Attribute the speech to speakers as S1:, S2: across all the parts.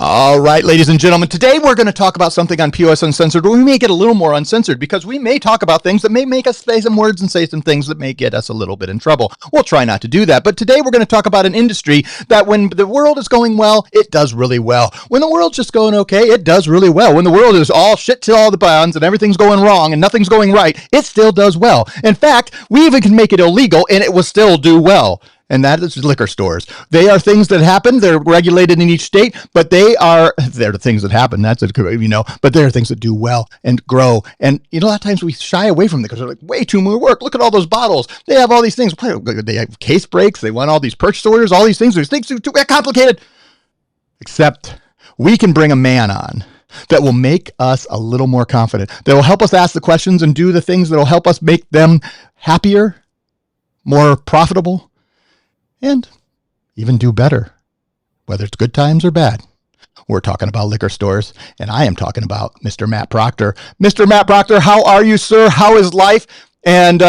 S1: All right, ladies and gentlemen, today we're going to talk about something on POS Uncensored, but we may get a little more uncensored because we may talk about things that may make us say some words and say some things that may get us a little bit in trouble. We'll try not to do that, but today we're going to talk about an industry that when the world is going well, it does really well. When the world's just going okay, it does really well. When the world is all shit to all the bonds and everything's going wrong and nothing's going right, it still does well. In fact, we even can make it illegal and it will still do well. And that is liquor stores. They are things that happen. They're regulated in each state, but they're the things that happen. But they're things that do well and grow. And, a lot of times we shy away from them because they're like, way too much work. Look at all those bottles. They have all these things. They have case breaks. They want all these purchase orders, all these things. These things are too complicated. Except we can bring a man on that will make us a little more confident, that will help us ask the questions and do the things that will help us make them happier, more profitable, and even do better, whether it's good times or bad. We're talking about liquor stores, and I am talking about Mr. Matt Proctor. Mr. Matt Proctor, how are you, sir? How is life? And,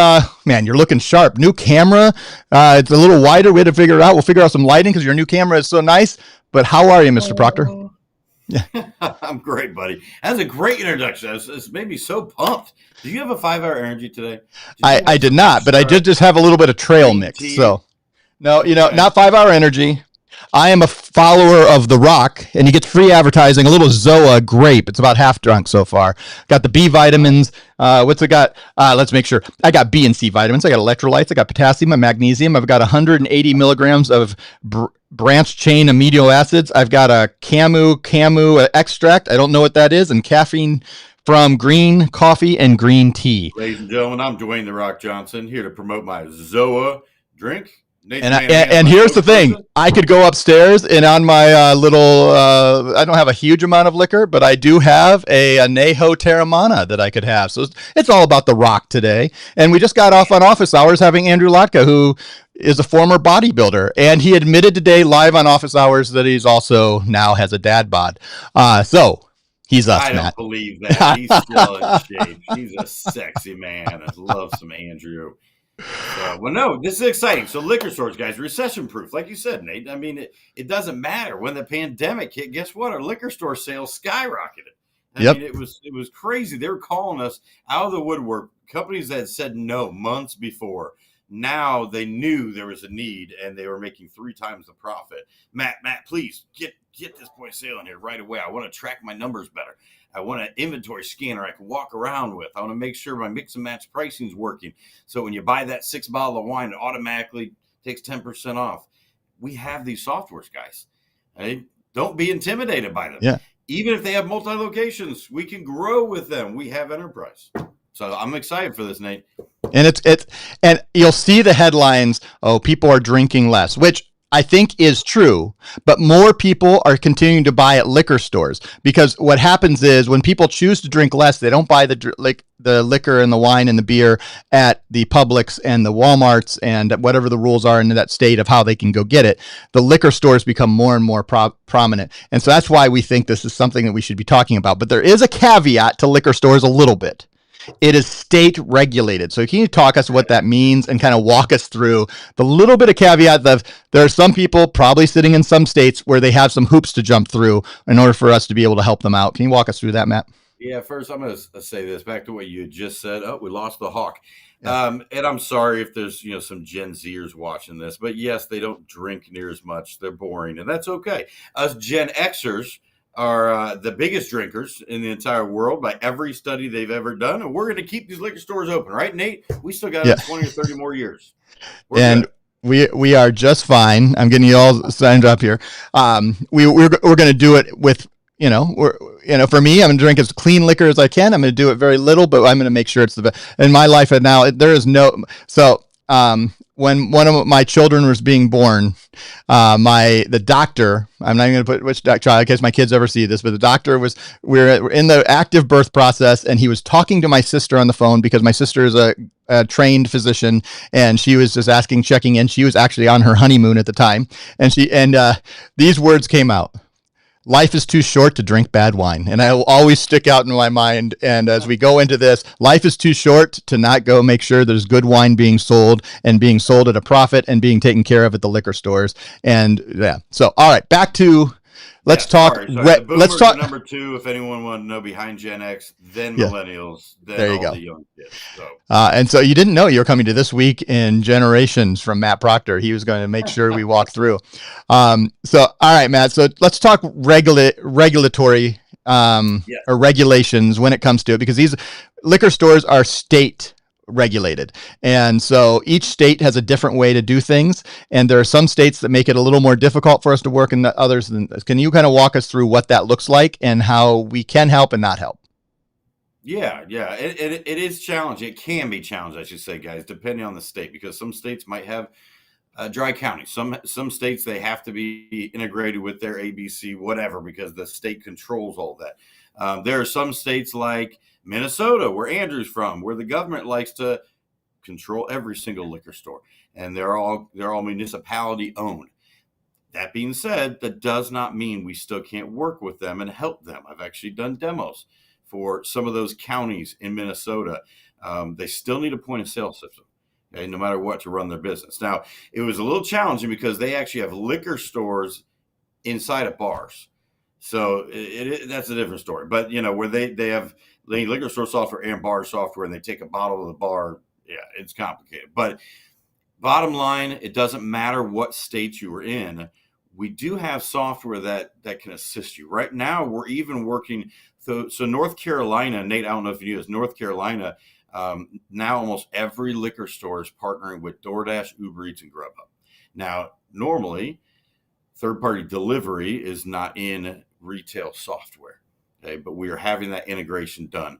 S1: man, you're looking sharp. New camera. It's a little wider. We had to figure it out. We'll figure out some lighting because your new camera is so nice. But how are you, Mr. Proctor?
S2: Yeah. I'm great, buddy. That's a great introduction. It's made me so pumped. Did you have a 5-hour energy today?
S1: I did not, but I did just have a little bit of trail mix, so... No, not 5-hour energy. I am a follower of The Rock, and he gets free advertising. A little Zoa grape. It's about half drunk so far. Got the B vitamins. What's it got? Let's make sure. I got B and C vitamins. I got electrolytes. I got potassium and magnesium. I've got 180 milligrams of branch chain amino acids. I've got a camu extract. I don't know what that is, and caffeine from green coffee and green tea.
S2: Ladies and gentlemen, I'm Dwayne The Rock Johnson, here to promote my Zoa drink.
S1: And here's the thing. I could go upstairs and on my I don't have a huge amount of liquor, but I do have a Anejo Terramana that I could have. So it's all about The Rock today. And we just got off on Office Hours having Andrew Lotka, who is a former bodybuilder. And he admitted today live on Office Hours that he's also now has a dad bod. So he's us, Matt.
S2: I don't believe that. He's still in shape. He's a sexy man. I love some Andrew. No, this is exciting. So liquor stores, guys, recession-proof. Like you said, Nate, I mean, it doesn't matter. When the pandemic hit, guess what? Our liquor store sales skyrocketed. I mean, it was crazy. They were calling us out of the woodwork. Companies that had said no months before. Now they knew there was a need, and they were making 3 times the profit. Matt, please get this point of sale in here right away. I want to track my numbers better. I want an inventory scanner I can walk around with. I want to make sure my mix and match pricing is working. So when you buy that 6 bottle of wine, it automatically takes 10% off. We have these softwares, guys. Right? Don't be intimidated by them.
S1: Yeah.
S2: Even if they have multi-locations, we can grow with them. We have enterprise. So I'm excited for this, Nate.
S1: And and you'll see the headlines, people are drinking less, which I think is true, but more people are continuing to buy at liquor stores because what happens is when people choose to drink less, they don't buy the liquor and the wine and the beer at the Publix and the Walmarts and whatever the rules are in that state of how they can go get it. The liquor stores become more and more prominent. And so that's why we think this is something that we should be talking about. But there is a caveat to liquor stores a little bit. It is state regulated. So can you talk us what that means and kind of walk us through the little bit of caveat of there are some people probably sitting in some states where they have some hoops to jump through in order for us to be able to help them out. Can you walk us through that, Matt?
S2: Yeah, first I'm going to say this back to what you just said. Oh, we lost the hawk. Yeah. And I'm sorry if there's some Gen Zers watching this, but yes, they don't drink near as much. They're boring, and that's okay. Us Gen Xers are the biggest drinkers in the entire world by every study they've ever done. And we're going to keep these liquor stores open, right, Nate? We still got 20 or 30 more years.
S1: And we are just fine. I'm getting you all signed up here. We're going to do it with, for me, I'm going to drink as clean liquor as I can. I'm going to do it very little, but I'm going to make sure it's the best. In my life now, there is no, so, when one of my children was being born, the doctor, I'm not even going to put which child in case my kids ever see this, but the doctor we're in the active birth process, and he was talking to my sister on the phone because my sister is a trained physician, and she was just checking in. She was actually on her honeymoon at the time, and these words came out. Life is too short to drink bad wine. And I will always stick out in my mind. And as we go into this, life is too short to not go make sure there's good wine being sold and being sold at a profit and being taken care of at the liquor stores. And yeah. So, all right, back to Let's
S2: Yeah,
S1: talk.
S2: sorry. The
S1: Let's
S2: boomers are
S1: talk.
S2: number two, if anyone wanted to know, behind Gen X, then
S1: Yeah,
S2: millennials, then
S1: there you
S2: all
S1: go.
S2: the young kids. So
S1: And so you didn't know you were coming to This Week in Generations from Matt Proctor. He was going to make sure we walk through. So, all right, Matt. So let's talk regulatory
S2: yeah,
S1: or regulations when it comes to it, because these liquor stores are state regulated. And so each state has a different way to do things. And there are some states that make it a little more difficult for us to work and others. Can you kind of walk us through what that looks like and how we can help and not help?
S2: yeah. It is challenging. It can be challenging, I should say, guys, depending on the state, because some states might have dry counties. Some states, they have to be integrated with their ABC, whatever, because the state controls all that. There are some states like Minnesota, where Andrew's from, where the government likes to control every single liquor store, and they're all municipality owned. That being said, that does not mean we still can't work with them and help them. I've actually done demos for some of those counties in Minnesota. They still need a point of sale system, okay, no matter what, to run their business. Now, it was a little challenging because they actually have liquor stores inside of bars. So that's a different story. But, where they have liquor store software and bar software, and they take a bottle of the bar, yeah, it's complicated. But bottom line, it doesn't matter what state you are in. We do have software that can assist you. Right now, we're even working. So North Carolina, Nate, I don't know if you knew this, North Carolina, now almost every liquor store is partnering with DoorDash, Uber Eats, and Grubhub. Now, normally, third-party delivery is not in retail software, okay? But we are having that integration done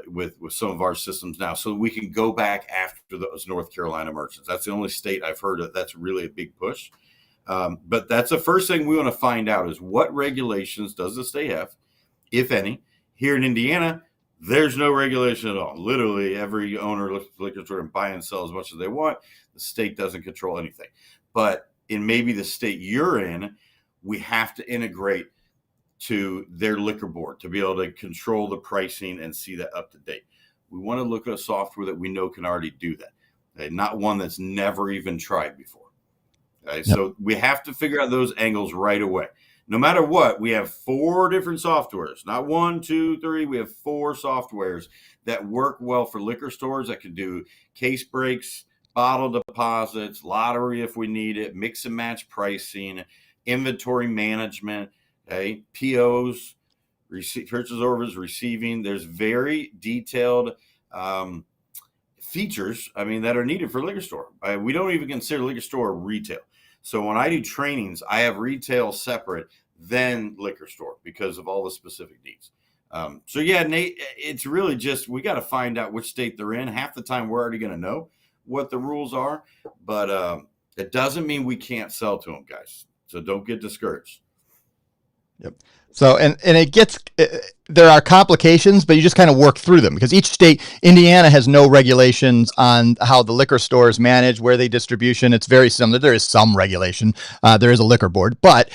S2: with some of our systems now, so we can go back after those North Carolina merchants. That's the only state I've heard of that's really a big push. But that's the first thing we want to find out is what regulations does the state have, if any. Here in Indiana, there's no regulation at all. Literally, every owner looks at the liquor store and buy and sell as much as they want. The state doesn't control anything. But in maybe the state you're in, we have to integrate to their liquor board to be able to control the pricing and see that up to date. We want to look at a software that we know can already do that, okay? Not one that's never even tried before. Okay? Yep. So we have to figure out those angles right away. No matter what, we have 4 different softwares, not 1, 2, 3. We have 4 softwares that work well for liquor stores that can do case breaks, bottle deposits, lottery if we need it, mix and match pricing, inventory management, okay, POs, purchase orders, receiving. There's very detailed features, that are needed for a liquor store. We don't even consider liquor store retail. So when I do trainings, I have retail separate than liquor store because of all the specific needs. So yeah, Nate, it's really just, we got to find out which state they're in. Half the time we're already going to know what the rules are, but it doesn't mean we can't sell to them, guys. So don't get discouraged.
S1: Yep. So, and it gets, there are complications, but you just kind of work through them because each state, Indiana has no regulations on how the liquor stores manage, where they distribution. It's very similar. There is some regulation. There is a liquor board, but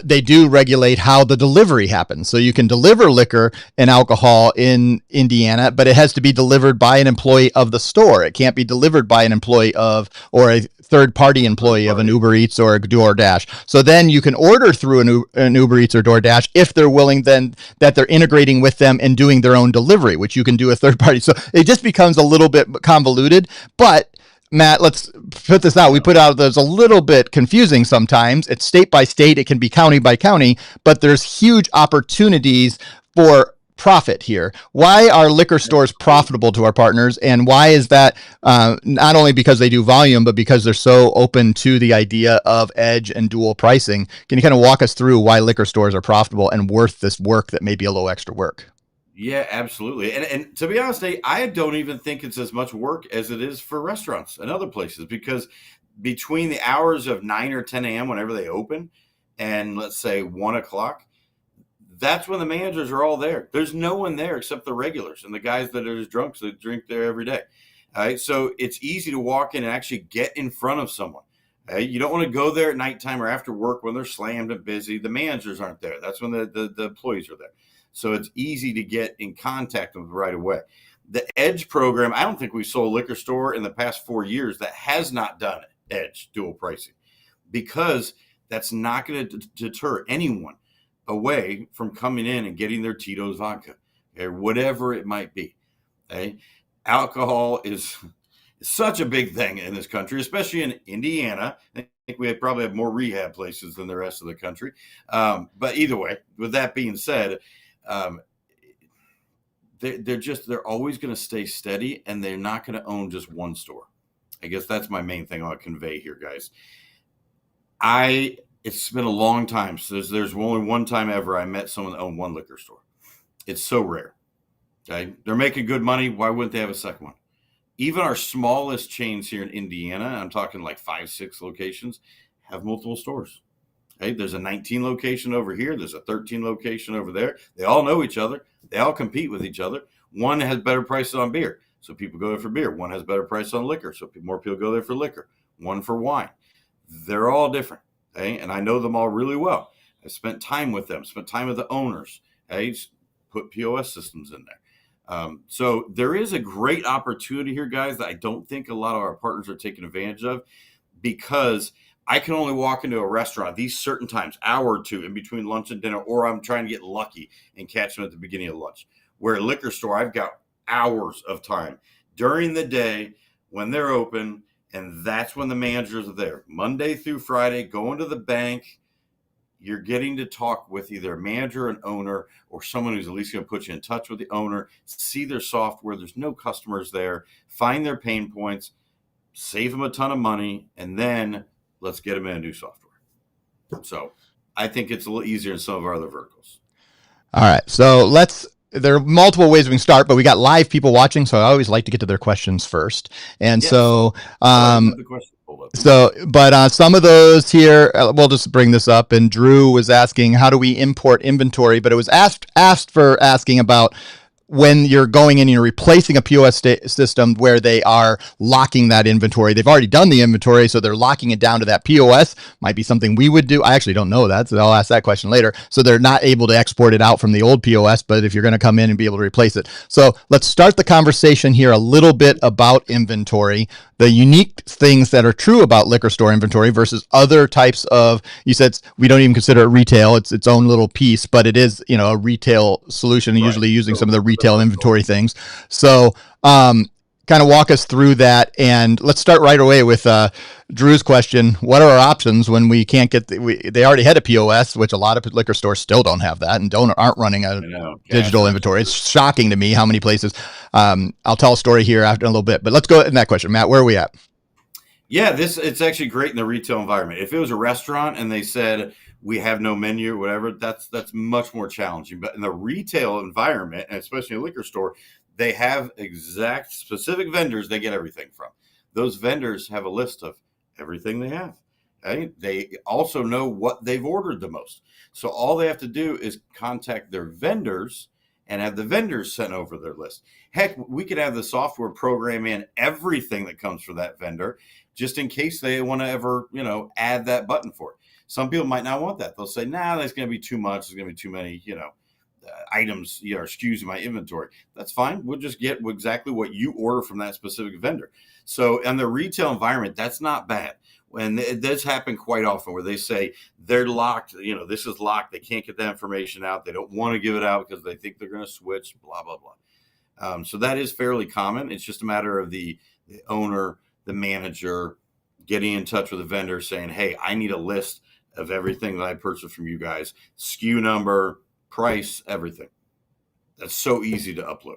S1: they do regulate how the delivery happens. So you can deliver liquor and alcohol in Indiana, but it has to be delivered by an employee of the store. It can't be delivered by an employee of, or a third-party employee of an Uber Eats or a DoorDash. So then you can order through an Uber Eats or DoorDash if they're willing then that they're integrating with them and doing their own delivery, which you can do a third party. So it just becomes a little bit convoluted. But Matt, let's put this out. We put out there's a little bit confusing sometimes. It's state by state. It can be county by county, but there's huge opportunities for profit here. Why are liquor stores profitable to our partners, and why is that? Not only because they do volume, but because they're so open to the idea of edge and dual pricing. Can you kind of walk us through why liquor stores are profitable and worth this work that may be a little extra work?
S2: Yeah, absolutely. And to be honest, Nate, I don't even think it's as much work as it is for restaurants and other places, because between the hours of 9 or 10 a.m. whenever they open and let's say 1 o'clock, that's when the managers are all there. There's no one there except the regulars and the guys that are just drunks that drink there every day. All right. So it's easy to walk in and actually get in front of someone. You don't want to go there at nighttime or after work when they're slammed and busy. The managers aren't there. That's when the employees are there. So it's easy to get in contact with them right away. The Edge program, I don't think we sold a liquor store in the past 4 years that has not done Edge dual pricing, because That's not going to deter anyone away from coming in and getting their Tito's vodka or whatever it might be. Okay? Alcohol is such a big thing in this country, especially in Indiana. I think we probably have more rehab places than the rest of the country. But either way, with that being said, um, they're always going to stay steady, and they're not going to own just one store. I guess that's my main thing I want to convey here, guys. It's been a long time. So there's only one time ever I met someone that owned one liquor store. It's so rare. Okay, they're making good money. Why wouldn't they have a second one? Even our smallest chains here in Indiana, I'm talking like 5, 6 locations, have multiple stores. Okay, there's a 19 location over here. There's a 13 location over there. They all know each other. They all compete with each other. One has better prices on beer, so people go there for beer. One has better prices on liquor, so more people go there for liquor. One for wine. They're all different. Okay, and I know them all really well. I spent time with them. Spent time with the owners. Okay, put POS systems in there. So there is a great opportunity here, guys, that I don't think a lot of our partners are taking advantage of, because I can only walk into a restaurant these certain times, hour or two in between lunch and dinner, or I'm trying to get lucky and catch them at the beginning of lunch. Where a liquor store, I've got hours of time during the day when they're open, and that's when the managers are there. Monday through Friday, going to the bank. You're getting to talk with either a manager, an owner, or someone who's at least going to put you in touch with the owner, see their software. There's no customers there. Find their pain points, save them a ton of money, and then let's get them in a new software. So I think it's a little easier in some of our other verticals.
S1: All right. So there are multiple ways we can start, but we got live people watching, so I always like to get to their questions first. And yes. But some of those here, we'll just bring this up. And Drew was asking, how do we import inventory? But it was asked for asking about when you're going in and you're replacing a POS system where they are locking that inventory. They've already done the inventory, so they're locking it down to that POS. Might be something we would do. I actually don't know that, so I'll ask that question later. So they're not able to export it out from the old POS, but if you're going to come in and be able to replace it. So let's start the conversation here a little bit about inventory, the unique things that are true about liquor store inventory versus other types of, you said we don't even consider it retail. It's its own little piece, but it is, a retail solution, right, usually using some of the retail inventory things. So kind of walk us through that, and let's start right away with Drew's question. What are our options when we can't get they already had a POS, which a lot of liquor stores still don't have that and aren't running a digital inventory. It's shocking to me how many places. I'll tell a story here after a little bit, but let's go in that question. Matt, where are we at?
S2: Yeah, it's actually great in the retail environment. If it was a restaurant and they said we have no menu or whatever, that's much more challenging. But in the retail environment, and especially a liquor store, they have exact specific vendors they get everything from. Those vendors have a list of everything they have. Okay? They also know what they've ordered the most. So all they have to do is contact their vendors and have the vendors send over their list. Heck, we could have the software program in everything that comes from that vendor, just in case they want to ever, add that button for it. Some people might not want that. They'll say, nah, that's going to be too much. There's going to be too many, items, or SKUs in my inventory. That's fine. We'll just get exactly what you order from that specific vendor. So in the retail environment, that's not bad. And it does happen quite often where they say they're locked, this is locked. They can't get that information out. They don't want to give it out because they think they're going to switch, blah, blah, blah. So that is fairly common. It's just a matter of the owner, the manager, getting in touch with the vendor saying, hey, I need a list of everything that I purchased from you guys, SKU number, price, everything. That's so easy to upload.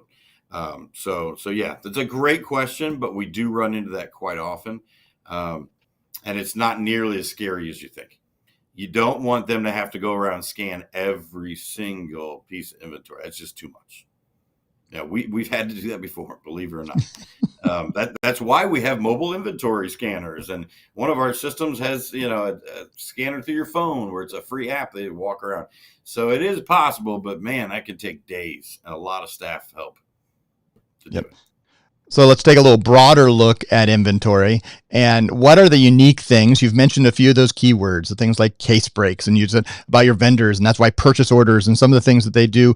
S2: So yeah, that's a great question, but we do run into that quite often. And it's not nearly as scary as you think. You don't want them to have to go around and scan every single piece of inventory. That's just too much. Yeah, we've had to do that before, believe it or not. That's why we have mobile inventory scanners, and one of our systems has a scanner through your phone where it's a free app they walk around. So it is possible, but man, that can take days and a lot of staff help to do it.
S1: So let's take a little broader look at inventory and what are the unique things. You've mentioned a few of those keywords, the things like case breaks, and you said about your vendors, and that's why purchase orders and some of the things that they do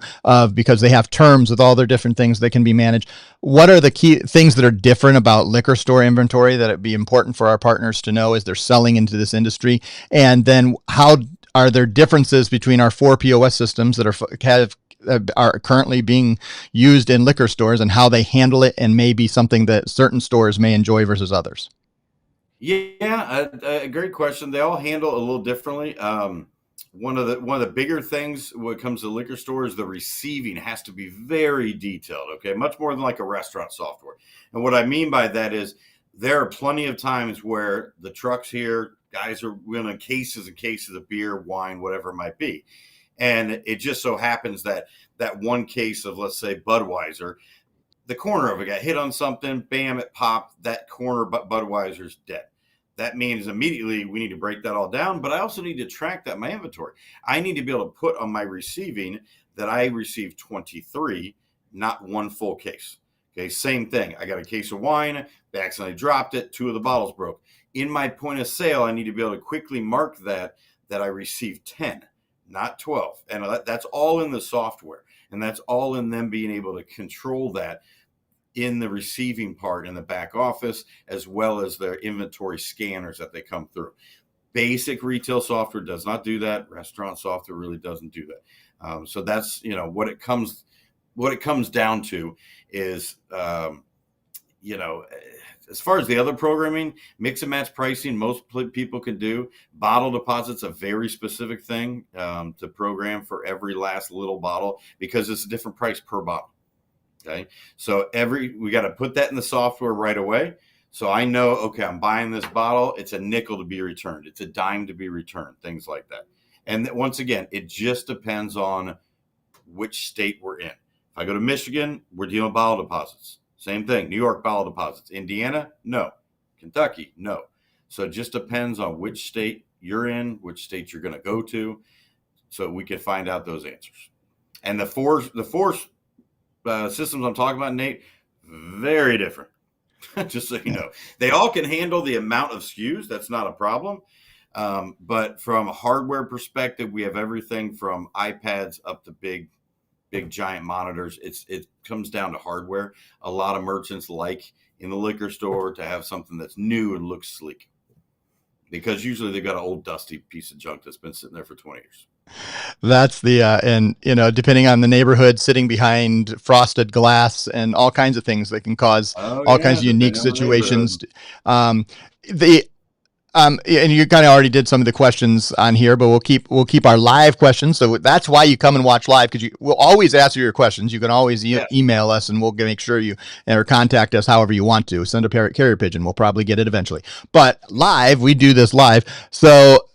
S1: because they have terms with all their different things that can be managed. What are the key things that are different about liquor store inventory that it'd be important for our partners to know as they're selling into this industry? And then how are there differences between our 4 POS systems that are currently being used in liquor stores and how they handle it, and maybe something that certain stores may enjoy versus others?
S2: Yeah, a great question. They all handle a little differently. One of the bigger things when it comes to liquor stores, the receiving has to be very detailed. Okay, much more than like a restaurant software. And what I mean by that is there are plenty of times where the trucks here, guys are winning cases and cases of beer, wine, whatever it might be. And it just so happens that one case of, let's say, Budweiser, the corner of it got hit on something, bam, it popped, that corner Budweiser's dead. That means immediately we need to break that all down, but I also need to track that in my inventory. I need to be able to put on my receiving that I received 23, not one full case. Okay, same thing. I got a case of wine, they accidentally dropped it, 2 of the bottles broke. In my point of sale, I need to be able to quickly mark that I received 10. Not 12. And that's all in the software. And that's all in them being able to control that in the receiving part in the back office, as well as their inventory scanners that they come through. Basic retail software does not do that. Restaurant software really doesn't do that. So that's, what it comes down to is, as far as the other programming, mix and match pricing, most people can do. Bottle deposit's a very specific thing to program for every last little bottle because it's a different price per bottle. Okay, so we got to put that in the software right away. So I know, okay, I'm buying this bottle. It's a nickel to be returned. It's a dime to be returned. Things like that. And once again, it just depends on which state we're in. If I go to Michigan, we're dealing with bottle deposits. Same thing. New York, bottle deposits. Indiana, no. Kentucky, no. So it just depends on which state you're in, which state you're going to go to, so we can find out those answers. And the four systems I'm talking about, Nate, very different. Just so you know, they all can handle the amount of SKUs. That's not a problem. But from a hardware perspective, we have everything from iPads up to big giant monitors. It comes down to hardware. A lot of merchants like in the liquor store to have something that's new and looks sleek, because usually they've got an old dusty piece of junk that's been sitting there for 20 years.
S1: That's and depending on the neighborhood, sitting behind frosted glass and all kinds of things that can cause all kinds of unique situations. And you kind of already did some of the questions on here, but we'll keep our live questions. So that's why you come and watch live, because we'll always answer your questions. You can always email us, and we'll make sure you or contact us however you want to. Send a carrier pigeon. We'll probably get it eventually. But live, we do this live. So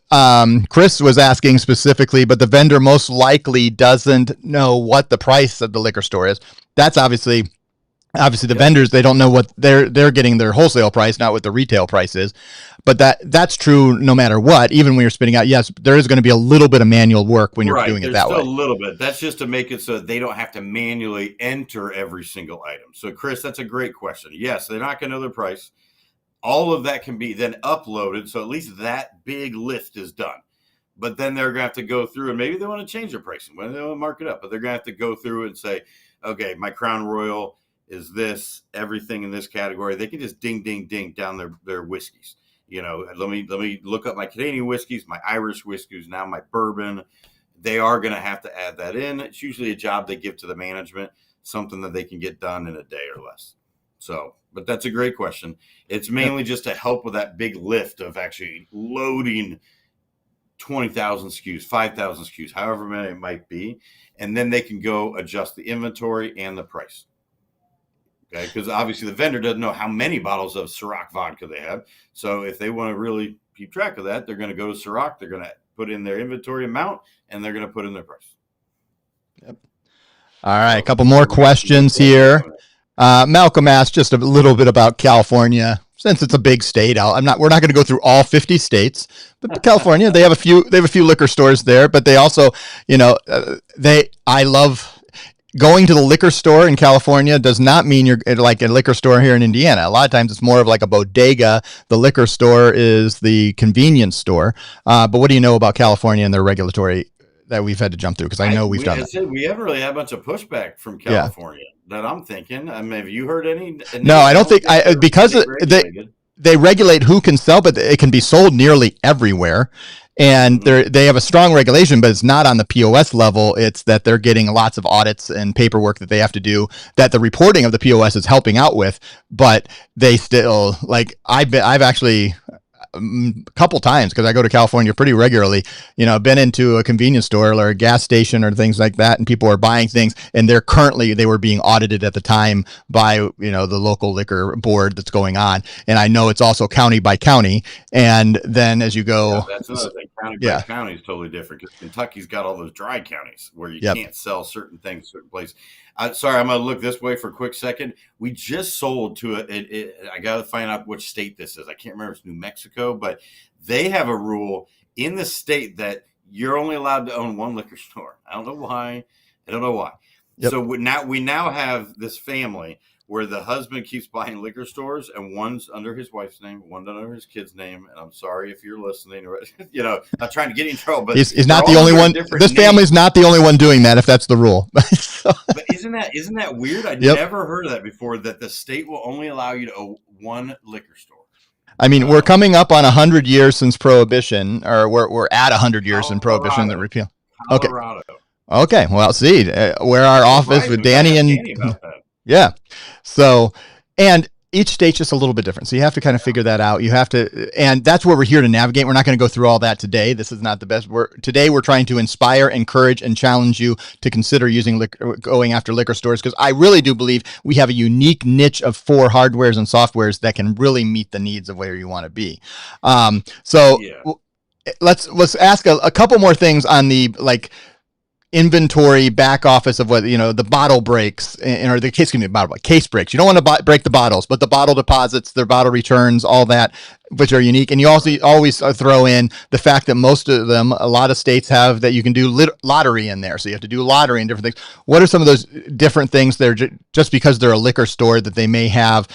S1: Chris was asking specifically, but the vendor most likely doesn't know what the price of the liquor store is. That's obviously the vendors, they don't know what they're getting their wholesale price, not what the retail price is. But that's true no matter what. Even when you're spitting out, yes, there is going to be a little bit of manual work when you're doing it that way.
S2: A little bit. That's just to make it so they don't have to manually enter every single item. So, Chris, that's a great question. Yes, they're not going to know their price. All of that can be then uploaded, so at least that big lift is done. But then they're going to have to go through, and maybe they want to change their pricing, maybe they want to mark it up, but they're going to have to go through and say, okay, my Crown Royal is this, everything in this category. They can just ding, ding, ding down their whiskeys. Let me look up my Canadian whiskeys, my Irish whiskeys, now my bourbon. They are going to have to add that in. It's usually a job they give to the management, something that they can get done in a day or less. So, but that's a great question. It's mainly just to help with that big lift of actually loading 20,000 SKUs, 5,000 SKUs, however many it might be. And then they can go adjust the inventory and the price. Okay, because obviously the vendor doesn't know how many bottles of Ciroc vodka they have. So if they want to really keep track of that, they're going to go to Ciroc, they're going to put in their inventory amount, and they're going to put in their price.
S1: Yep. All right, a couple more questions here. Malcolm asked just a little bit about California. Since it's a big state, we're not going to go through all 50 states, but California, they have a few liquor stores there, but they also, going to the liquor store in California does not mean you're like a liquor store here in Indiana. A lot of times it's more of like a bodega. The liquor store is the convenience store. But what do you know about California and their regulatory that we've had to jump through? Because I know we've done
S2: I
S1: that.
S2: said we haven't really had a bunch of pushback from
S1: Yeah.
S2: California that I'm thinking. I mean, have you heard any?
S1: No,
S2: Nate,
S1: I
S2: I
S1: don't
S2: don't
S1: think
S2: think they're
S1: because
S2: state
S1: they
S2: regulated.
S1: they regulate who can sell, but it can be sold nearly everywhere. And
S2: Mhm.
S1: they have a strong regulation, but it's not on the POS level. It's that they're getting lots of audits and paperwork that they have to do that the reporting of the POS is helping out with. But they still like I've actually a couple times because I go to California pretty regularly. You know, I've been into a convenience store or a gas station or things like that, and people are buying things, and they were being audited at the time by the local liquor board that's going on, and I know it's also county by county, and then as you
S2: Yeah,
S1: go,
S2: that's another thing. County by
S1: yeah,
S2: county is totally different because Kentucky's got all those dry counties where you
S1: yep,
S2: can't sell certain things, certain places. Sorry, I'm going to look this way for a quick second. We just sold to I got to find out which state this is. I can't remember if it's New Mexico, but they have a rule in the state that you're only allowed to own one liquor store. I don't know why. I don't know why.
S1: yep.
S2: So we now have this family where the husband keeps buying liquor stores and one's under his wife's name, one's under his kid's name. And I'm sorry if you're listening, or not trying to get in trouble, but
S1: He's
S2: they're
S1: not the
S2: all
S1: only
S2: under a
S1: one.
S2: different
S1: This
S2: name.
S1: family's not the only one doing that if that's the rule. So,
S2: But isn't that weird? I
S1: yep.
S2: never heard of that before. That the state will only allow you to own one liquor store.
S1: I mean, we're coming up on 100 years since Prohibition, or we're at 100 years in Prohibition that
S2: Colorado,
S1: repeal. Okay,
S2: Colorado.
S1: okay. Well, see, where our office
S2: Surprised
S1: with
S2: me. I
S1: Danny
S2: asked
S1: and
S2: Danny about that.
S1: yeah. So, and each state's just a little bit different. So you have to kind of figure that out. You have to, and that's where we're here to navigate. We're not going to go through all that today. This is not the best. Today we're trying to inspire, encourage, and challenge you to consider going after liquor stores, because I really do believe we have a unique niche of 4 hardwares and softwares that can really meet the needs of where you want to be. So
S2: Yeah.
S1: let's ask a couple more things on the inventory back office of what the bottle breaks, or the case, case breaks. You don't want to break the bottles, but the bottle deposits, their bottle returns, all that, which are unique. And you also always throw in the fact that most of them, a lot of states have that you can do lottery in there, so you have to do lottery and different things. What are some of those different things there, just because they're a liquor store, that they may have?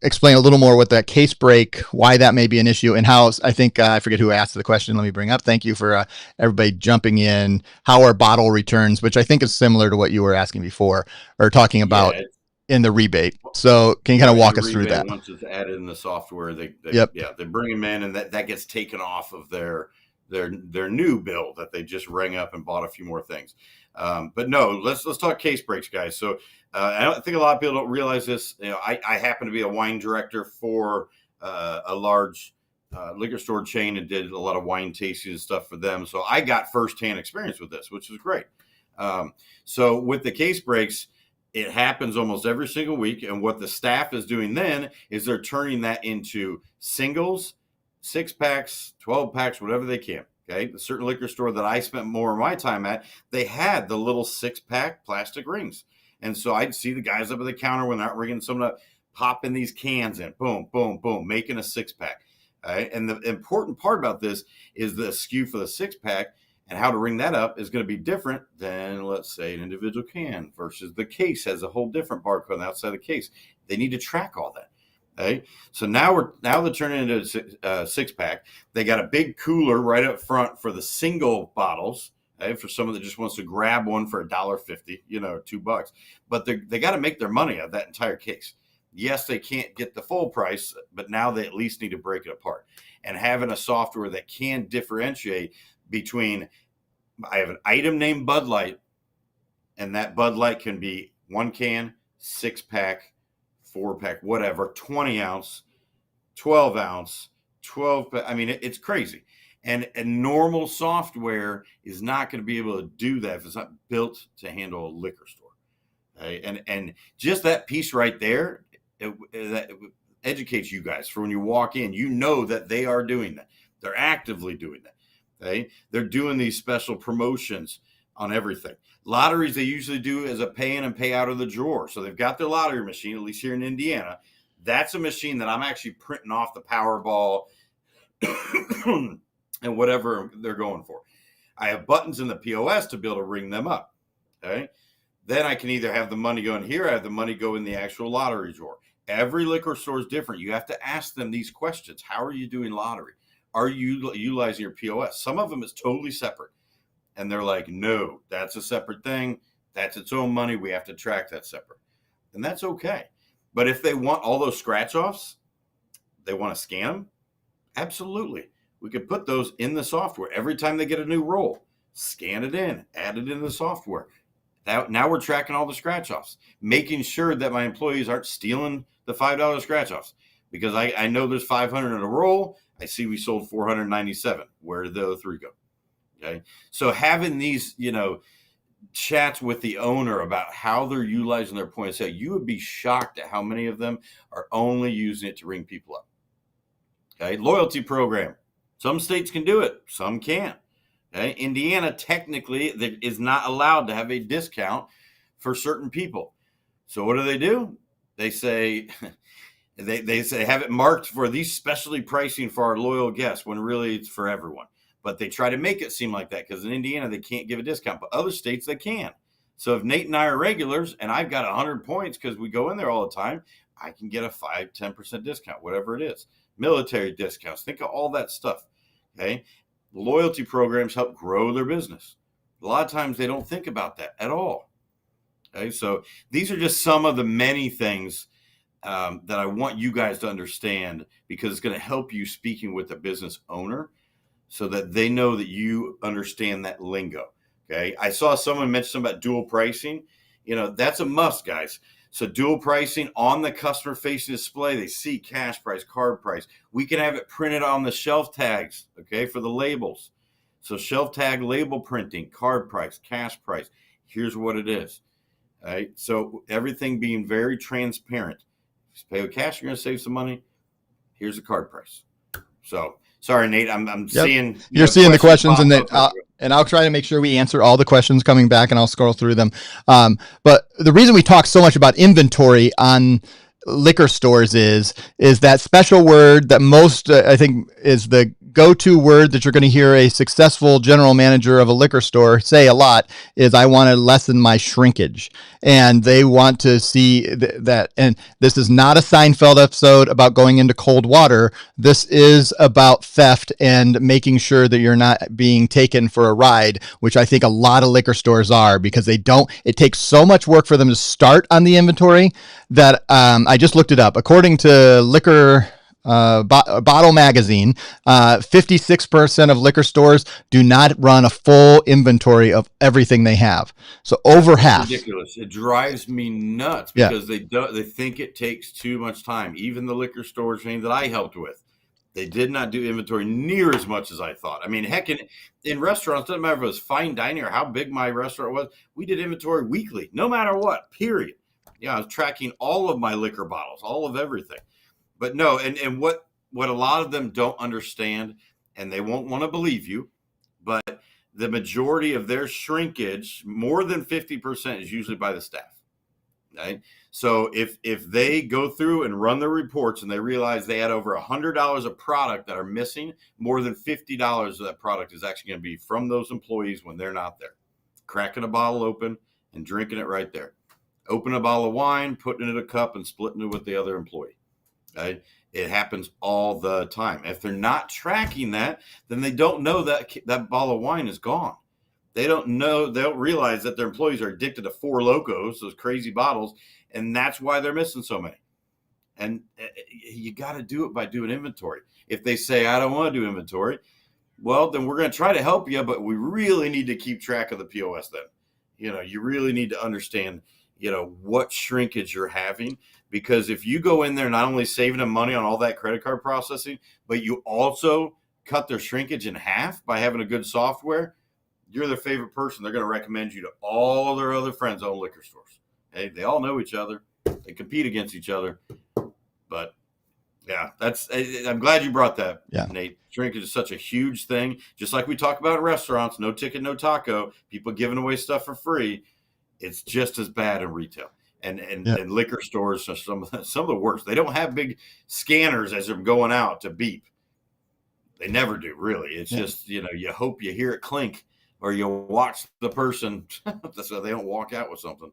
S1: Explain a little more what that case break, why that may be an issue, and how, I think, I forget who asked the question. Let me bring up. Thank you for everybody jumping in. How are bottle returns, which I think is similar to what you were asking before, or talking about
S2: Yeah.
S1: in the rebate. So can you kind of
S2: Right,
S1: walk
S2: the
S1: us through
S2: rebate,
S1: that?
S2: once it's added in the software,
S1: Yep.
S2: they bring them in, and that gets taken off of their new bill that they just rang up and bought a few more things. But no, let's talk case breaks, guys. So I don't think a lot of people don't realize this. I happen to be a wine director for a large liquor store chain, and did a lot of wine tasting and stuff for them. So I got firsthand experience with this, which was great. So with the case breaks, it happens almost every single week. And what the staff is doing then is they're turning that into singles, 6-packs, 12-packs, whatever they can. Okay. The certain liquor store that I spent more of my time at, they had the little 6-pack plastic rings. And so I'd see the guys up at the counter when they're not ringing someone up, popping these cans in, boom, boom, boom, making a 6-pack. All right. And the important part about this is the SKU for the 6-pack. And how to ring that up is going to be different than, let's say, an individual can, versus the case has a whole different barcode on the outside of the case. They need to track all that. Okay. So now they're turning into a 6-pack. They got a big cooler right up front for the single bottles. Okay, for someone that just wants to grab one for $1.50, $2. But they got to make their money out of that entire case. Yes, they can't get the full price, but now they at least need to break it apart. And having a software that can differentiate between, I have an item named Bud Light, and that Bud Light can be 1 can, 6-pack, 4-pack, whatever, 20 ounce, 12 ounce, 12. I mean, it's crazy. And normal software is not going to be able to do that if it's not built to handle a liquor store. Okay? And just that piece right there, that educates you guys for when you walk in. That they are doing that. They're actively doing that. Okay? They're doing these special promotions on everything. Lotteries they usually do as a pay in and pay out of the drawer. So they've got their lottery machine, at least here in Indiana. That's a machine that I'm actually printing off the Powerball and whatever they're going for. I have buttons in the POS to be able to ring them up. Okay. Then I can either have the money go in here, or I have the money go in the actual lottery drawer. Every liquor store is different. You have to ask them these questions. How are you doing lottery? Are you utilizing your POS? Some of them is totally separate. And they're like, no, that's a separate thing. That's its own money. We have to track that separate. And that's okay. But if they want all those scratch offs, they want to scan them, absolutely. We could put those in the software. Every time they get a new roll, scan it in, add it in the software. Now we're tracking all the scratch offs, making sure that my employees aren't stealing the $5 scratch offs, because I know there's 500 in a roll. I see we sold 497. Where did the other 3 go? Okay. So having these, chats with the owner about how they're utilizing their point of sale, you would be shocked at how many of them are only using it to ring people up. Okay. Loyalty program. Some states can do it. Some can't. Okay. Indiana technically is not allowed to have a discount for certain people. So what do? They say, they say have it marked for these specialty pricing for our loyal guests, when really it's for everyone. But they try to make it seem like that, because in Indiana, they can't give a discount, but other states they can. So if Nate and I are regulars and I've got 100 points because we go in there all the time, I can get a 5-10% discount, whatever it is. Military discounts, think of all that stuff. Okay. Loyalty programs help grow their business. A lot of times they don't think about that at all. Okay. So these are just some of the many things that I want you guys to understand, because it's going to help you speaking with a business owner, so that they know that you understand that lingo. Okay. I saw someone mention something about dual pricing. That's a must, guys. So dual pricing on the customer facing display, they see cash price, card price. We can have it printed on the shelf tags, okay, for the labels. So shelf tag label printing, card price, cash price. Here's what it is. All right. So everything being very transparent. If you pay with cash, you're going to save some money. Here's the card price. So sorry, Nate. I'm seeing
S1: you're seeing the questions, and I'll try to make sure we answer all the questions coming back, and I'll scroll through them. But the reason we talk so much about inventory on liquor stores is that special word that most I think is the go-to word that you're going to hear a successful general manager of a liquor store say a lot is, I want to lessen my shrinkage. And they want to see that. And this is not a Seinfeld episode about going into cold water. This is about theft and making sure that you're not being taken for a ride, which I think a lot of liquor stores are, because it takes so much work for them to start on the inventory that I just looked it up. According to Liquor Bottle Magazine, 56% of liquor stores do not run a full inventory of everything they have. So over half.
S2: Ridiculous. It drives me nuts, because they think it takes too much time. Even the liquor store chain that I helped with, they did not do inventory near as much as I thought. I mean, heck, in restaurants, doesn't matter if it was fine dining or how big my restaurant was, we did inventory weekly, no matter what, period. I was tracking all of my liquor bottles, all of everything. But no, and what a lot of them don't understand, and they won't want to believe you, but the majority of their shrinkage, more than 50%, is usually by the staff. Right? So if they go through and run their reports and they realize they had over $100 of product that are missing, more than $50 of that product is actually going to be from those employees when they're not there. Cracking a bottle open and drinking it right there. Open a bottle of wine, putting it in a cup and splitting it with the other employee. Okay? It happens all the time. If they're not tracking that, then they don't know that bottle of wine is gone. They don't realize that their employees are addicted to Four Locos, those crazy bottles, and that's why they're missing so many. And you got to do it by doing inventory. If they say, I don't want to do inventory, well, then we're going to try to help you, but we really need to keep track of the POS then. You really need to understand, what shrinkage you're having, because if you go in there not only saving them money on all that credit card processing, but you also cut their shrinkage in half by having a good software, you're their favorite person. They're going to recommend you to all their other friends own liquor stores. Hey, they all know each other. They compete against each other. But yeah, I'm glad you brought that, Nate. Shrinkage is such a huge thing. Just like we talk about in restaurants, no ticket, no taco, people giving away stuff for free. It's just as bad in retail. And liquor stores are some of the worst. They don't have big scanners as they're going out to beep. They never do, really. It's just, you hope you hear it clink or you watch the person so they don't walk out with something.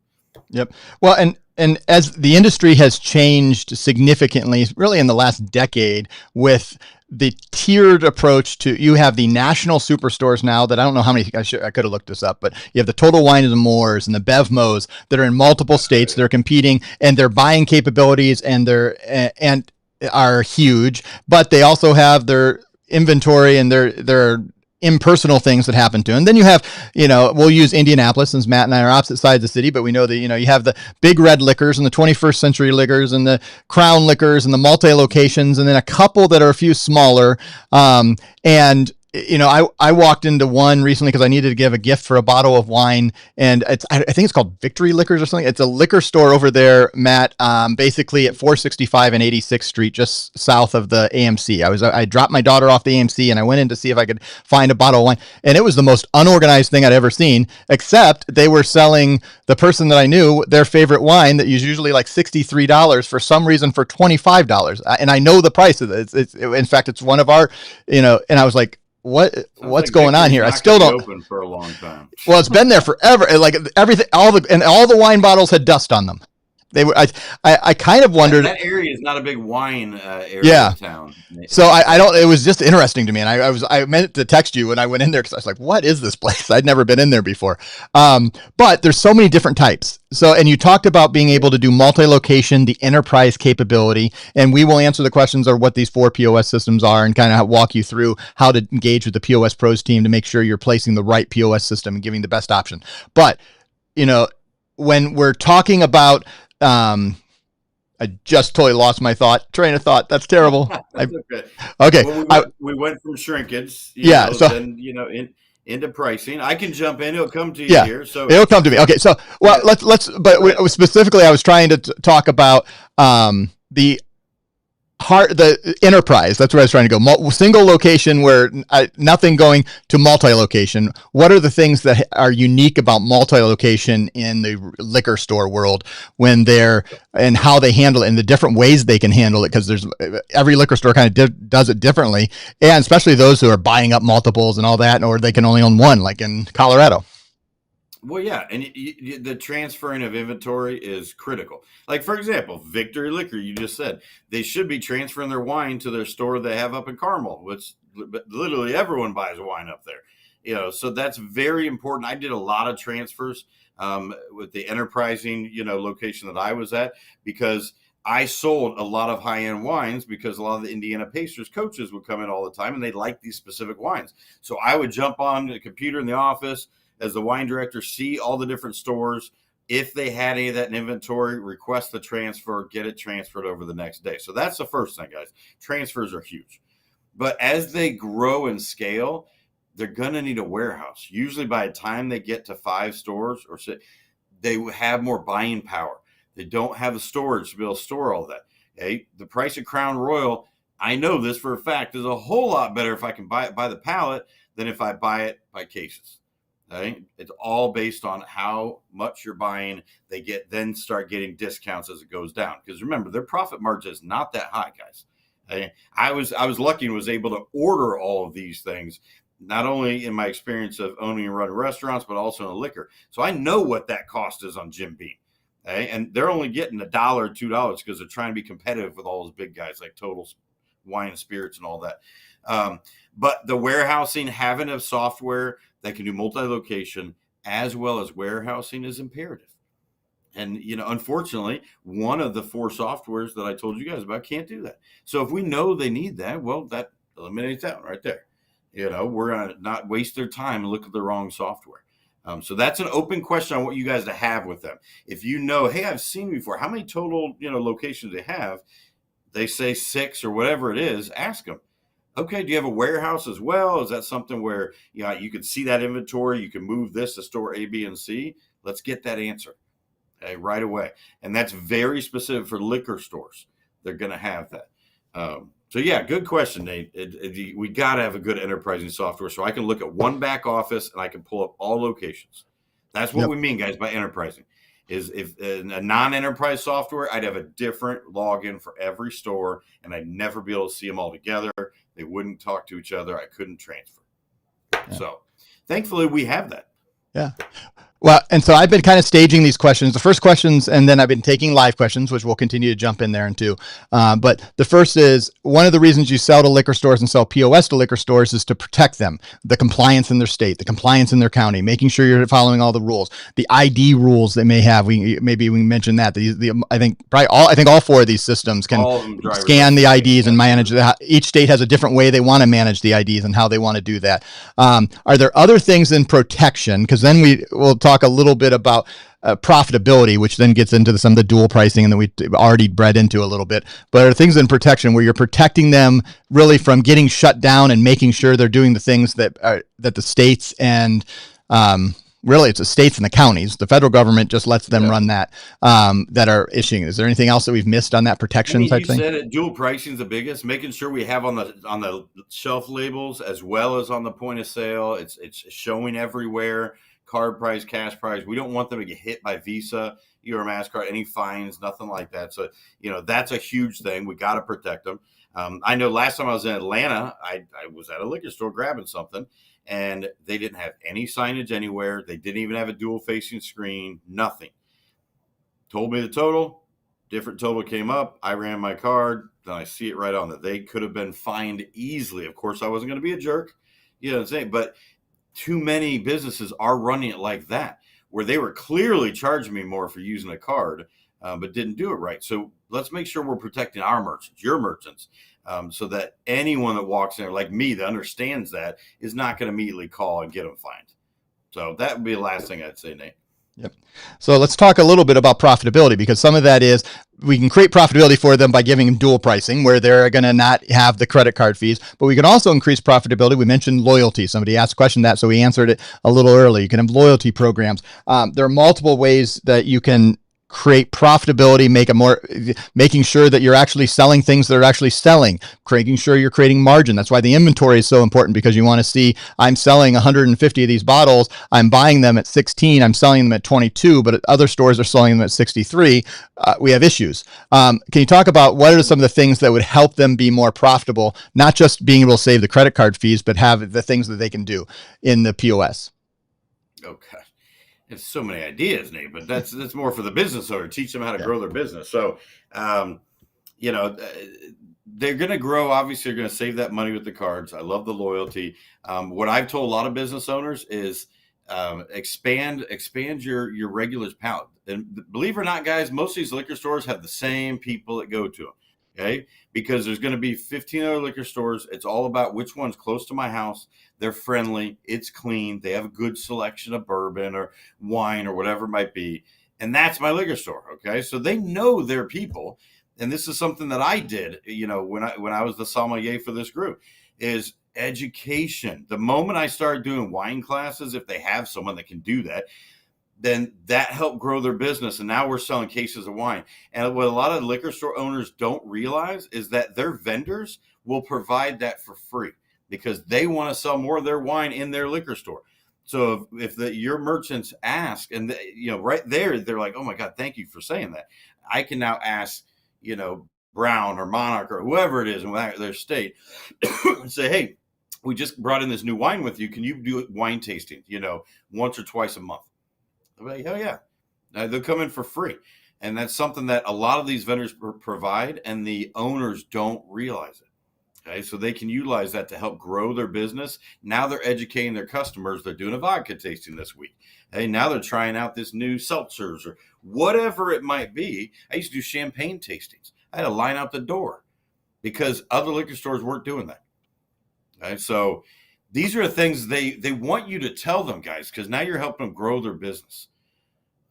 S1: Yep. Well, and as the industry has changed significantly, really in the last decade, with the tiered approach to, you have the national superstores now that I don't know how many, I could have looked this up, but you have the Total Wines and Mores and the BevMos that are in multiple states. They're competing, and their buying capabilities and and are huge, but they also have their inventory and their impersonal things that happen to. And then you have, we'll use Indianapolis, since Matt and I are opposite sides of the city, but we know that, you have the big red liquors and the 21st century liquors and the crown liquors and the multi-locations, and then a couple that are a few smaller. And I walked into one recently because I needed to give a gift for a bottle of wine, and I think it's called Victory Liquors or something. It's a liquor store over there, Matt, basically at 465 and 86th Street, just south of the AMC. I dropped my daughter off the AMC, and I went in to see if I could find a bottle of wine, and it was the most unorganized thing I'd ever seen, except they were selling the person that I knew their favorite wine that is usually like $63 for some reason for $25. And I know the price of it. In fact, it's one of our, and I was like, what's
S2: like
S1: going on here? I still don't.
S2: Open for a long time.
S1: Well, it's been there forever. Like everything, all the wine bottles had dust on them. They were. I kind of wondered.
S2: That area is not a big wine area.
S1: Yeah.
S2: Of town.
S1: So I don't. It was just interesting to me, and I meant to text you when I went in there because I was like, "What is this place?" I'd never been in there before. But there's so many different types. So, and you talked about being able to do multi-location, the enterprise capability, and we will answer the questions of what these 4 POS systems are, and kind of walk you through how to engage with the POS Pros team to make sure you're placing the right POS system and giving the best option. But when we're talking about I just totally lost my train of thought. That's terrible. Okay.
S2: Well, we went from shrinkage, then into pricing. I can jump in; it'll come to you here. So
S1: it'll come to me. Okay. So let's. But specifically, I was trying to talk about the enterprise. That's where I was trying to go. Single location where nothing going to multi-location. What are the things that are unique about multi-location in the liquor store world and how they handle it and the different ways they can handle it? Because every liquor store kind of does it differently, and especially those who are buying up multiples and all that, or they can only own one, like in Colorado.
S2: Well, yeah, and the transferring of inventory is critical. Like, for example, Victory Liquor, you just said, they should be transferring their wine to their store they have up in Carmel, which literally everyone buys wine up there. So that's very important. I did a lot of transfers with the enterprising, location that I was at, because I sold a lot of high-end wines because a lot of the Indiana Pacers coaches would come in all the time, and they liked these specific wines. So I would jump on the computer in the office as the wine director, see all the different stores. If they had any of that in inventory, request the transfer, get it transferred over the next day. So that's the first thing, guys. Transfers are huge. But as they grow and scale, they're going to need a warehouse. Usually by the time they get to 5 stores or 6, they have more buying power. They don't have the storage to be able to store all that. Okay? The price of Crown Royal, I know this for a fact, is a whole lot better if I can buy it by the pallet than if I buy it by cases. Okay? It's all based on how much you're buying. They then start getting discounts as it goes down. Because remember, their profit margin is not that high, guys. Okay? I was lucky and was able to order all of these things, not only in my experience of owning and running restaurants, but also in liquor. So I know what that cost is on Jim Beam. Okay? And they're only getting $1 or $2 because they're trying to be competitive with all those big guys like Total Wine and Spirits and all that. But the warehousing, having a software that can do multi-location as well as warehousing is imperative. And, unfortunately, one of the 4 softwares that I told you guys about can't do that. So if we know they need that, well, that eliminates that right there. We're going to not waste their time and look at the wrong software. So that's an open question I want you guys to have with them. If hey, I've seen before, how many total, locations they have? They say 6 or whatever it is, ask them. Okay, do you have a warehouse as well? Is that something where you can see that inventory? You can move this to store A, B, and C? Let's get that answer right away. And that's very specific for liquor stores. They're going to have that. So, yeah, good question, Nate. We got to have a good enterprising software so I can look at one back office and I can pull up all locations. That's what we mean, guys, by enterprising. Is if a non-enterprise software, I'd have a different login for every store, and I'd never be able to see them all together. They wouldn't talk to each other. I couldn't transfer.
S1: Yeah.
S2: So thankfully we have that.
S1: Yeah. Well, and so I've been kind of staging these questions, the first questions, and then I've been taking live questions, which we'll continue to jump in there into. But the first is, one of the reasons you sell to liquor stores and sell POS to liquor stores is to protect them, the compliance in their state, the compliance in their county, making sure you're following all the rules, the ID rules they may have. Maybe we mentioned that. I think all four of these systems can
S2: All of them
S1: scan the IDs and manage
S2: that.
S1: that. Each state has a different way they want to manage the IDs and how they want to do that. Are there other things in protection? Because then we'll talk a little bit about profitability, which then gets into some of the dual pricing and that we already bred into a little bit. But are things in protection where you're protecting them really from getting shut down and making sure they're doing the things that the states and really it's the states and the counties, the federal government just lets them run that are issuing. Is there anything else that we've missed on that protection type thing?
S2: You said it. Dual pricing is the biggest. Making sure we have on the shelf labels as well as on the point of sale. It's showing everywhere. Card price, cash price. We don't want them to get hit by Visa, or MasterCard, any fines, nothing like that. So, that's a huge thing. We got to protect them. I know last time I was in Atlanta, I was at a liquor store grabbing something, and they didn't have any signage anywhere. They didn't even have a dual-facing screen, nothing. Told me the total. Different total came up. I ran my card. Then I see it right on that. They could have been fined easily. Of course, I wasn't going to be a jerk. You know what I'm saying? But too many businesses are running it like that, where they were clearly charging me more for using a card, but didn't do it right. So let's make sure we're protecting our merchants, your merchants, so that anyone that walks in there like me that understands that is not going to immediately call and get them fined. So that would be the last thing I'd say, Nate.
S1: Yep. So let's talk a little bit about profitability, because some of that is we can create profitability for them by giving them dual pricing where they're going to not have the credit card fees, but we can also increase profitability. We mentioned loyalty. Somebody asked a question that, so we answered it a little early. You can have loyalty programs. There are multiple ways that you can create profitability, making sure that you're actually selling things that are actually selling, making sure you're creating margin. That's why the inventory is so important, because you want to see, I'm selling 150 of these bottles, I'm buying them at 16, I'm selling them at 22, but other stores are selling them at 63. We have issues. Can you talk about what are some of the things that would help them be more profitable, not just being able to save the credit card fees, but have the things that they can do in the POS?
S2: Okay. It's so many ideas, Nate, but that's more for the business owner. Teach them how to grow their business. So, they're going to grow. Obviously, they're going to save that money with the cards. I love the loyalty. What I've told a lot of business owners is expand your regulars palette. And believe it or not, guys, most of these liquor stores have the same people that go to them. Okay, because there's going to be 15 other liquor stores. It's all about which one's close to my house. They're friendly. It's clean. They have a good selection of bourbon or wine or whatever it might be. And that's my liquor store. Okay, so they know their people. And this is something that I did, when I was the sommelier for this group, is education. The moment I started doing wine classes, if they have someone that can do that, then that helped grow their business. And now we're selling cases of wine. And what a lot of liquor store owners don't realize is that their vendors will provide that for free because they want to sell more of their wine in their liquor store. So if your merchants ask, and right there, they're like, oh my God, thank you for saying that. I can now ask, Brown or Monarch or whoever it is in their state and say, hey, we just brought in this new wine with you. Can you do wine tasting, once or twice a month? I'm like, hell yeah. They'll come in for free. And that's something that a lot of these vendors provide, and the owners don't realize it. Okay, so they can utilize that to help grow their business. Now they're educating their customers. They're doing a vodka tasting this week. Hey, now they're trying out this new seltzers or whatever it might be. I used to do champagne tastings. I had a line out the door because other liquor stores weren't doing that. Okay, so these are the things they want you to tell them, guys, because now you're helping them grow their business.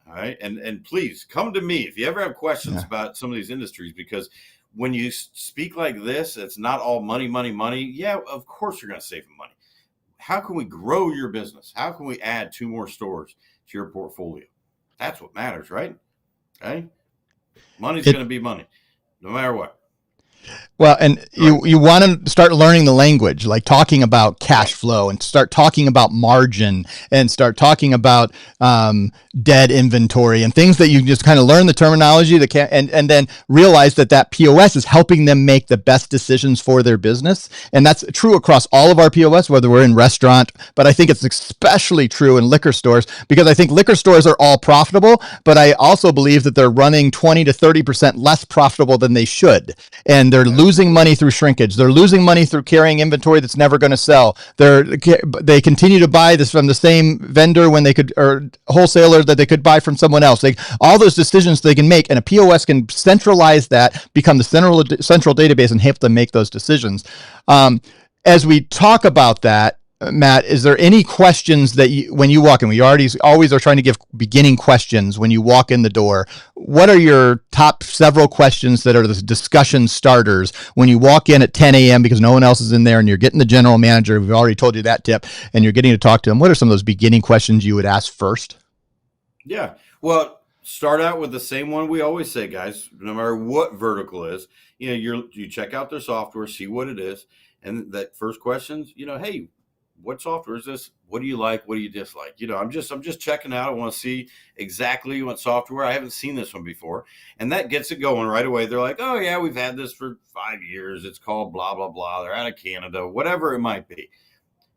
S2: All right. And please come to me if you ever have questions about some of these industries, because when you speak like this, it's not all money, money, money. Yeah, of course you're going to save money. How can we grow your business? How can we add 2 more stores to your portfolio? That's what matters, right? Okay. Money's going to be money, no matter what.
S1: Well, and you want to start learning the language, like talking about cash flow and start talking about margin and start talking about dead inventory and things that you just kind of learn the terminology that can, and then realize that POS is helping them make the best decisions for their business. And that's true across all of our POS, whether we're in restaurant, but I think it's especially true in liquor stores, because I think liquor stores are all profitable, but I also believe that they're running 20 to 30% less profitable than they should. And they're losing money through shrinkage. They're losing money through carrying inventory that's never going to sell. They continue to buy this from the same vendor when they could, or wholesaler that they could buy from someone else. All those decisions they can make, and a POS can centralize that, become the central database, and help them make those decisions. As we talk about that, Matt, is there any questions that when you walk in, we always are trying to give beginning questions when you walk in the door. What are your top several questions that are the discussion starters when you walk in at 10 a.m. because no one else is in there and you're getting the general manager? We've already told you that tip, and you're getting to talk to them. What are some of those beginning questions you would ask first?
S2: Yeah. Well, start out with the same one we always say, guys, no matter what vertical is, you check out their software, see what it is. And that first question, hey, what software is this? What do you like? What do you dislike? I'm just checking out. I want to see exactly what software. I haven't seen this one before. And that gets it going right away. They're like, oh yeah, we've had this for 5 years. It's called blah, blah, blah. They're out of Canada, whatever it might be.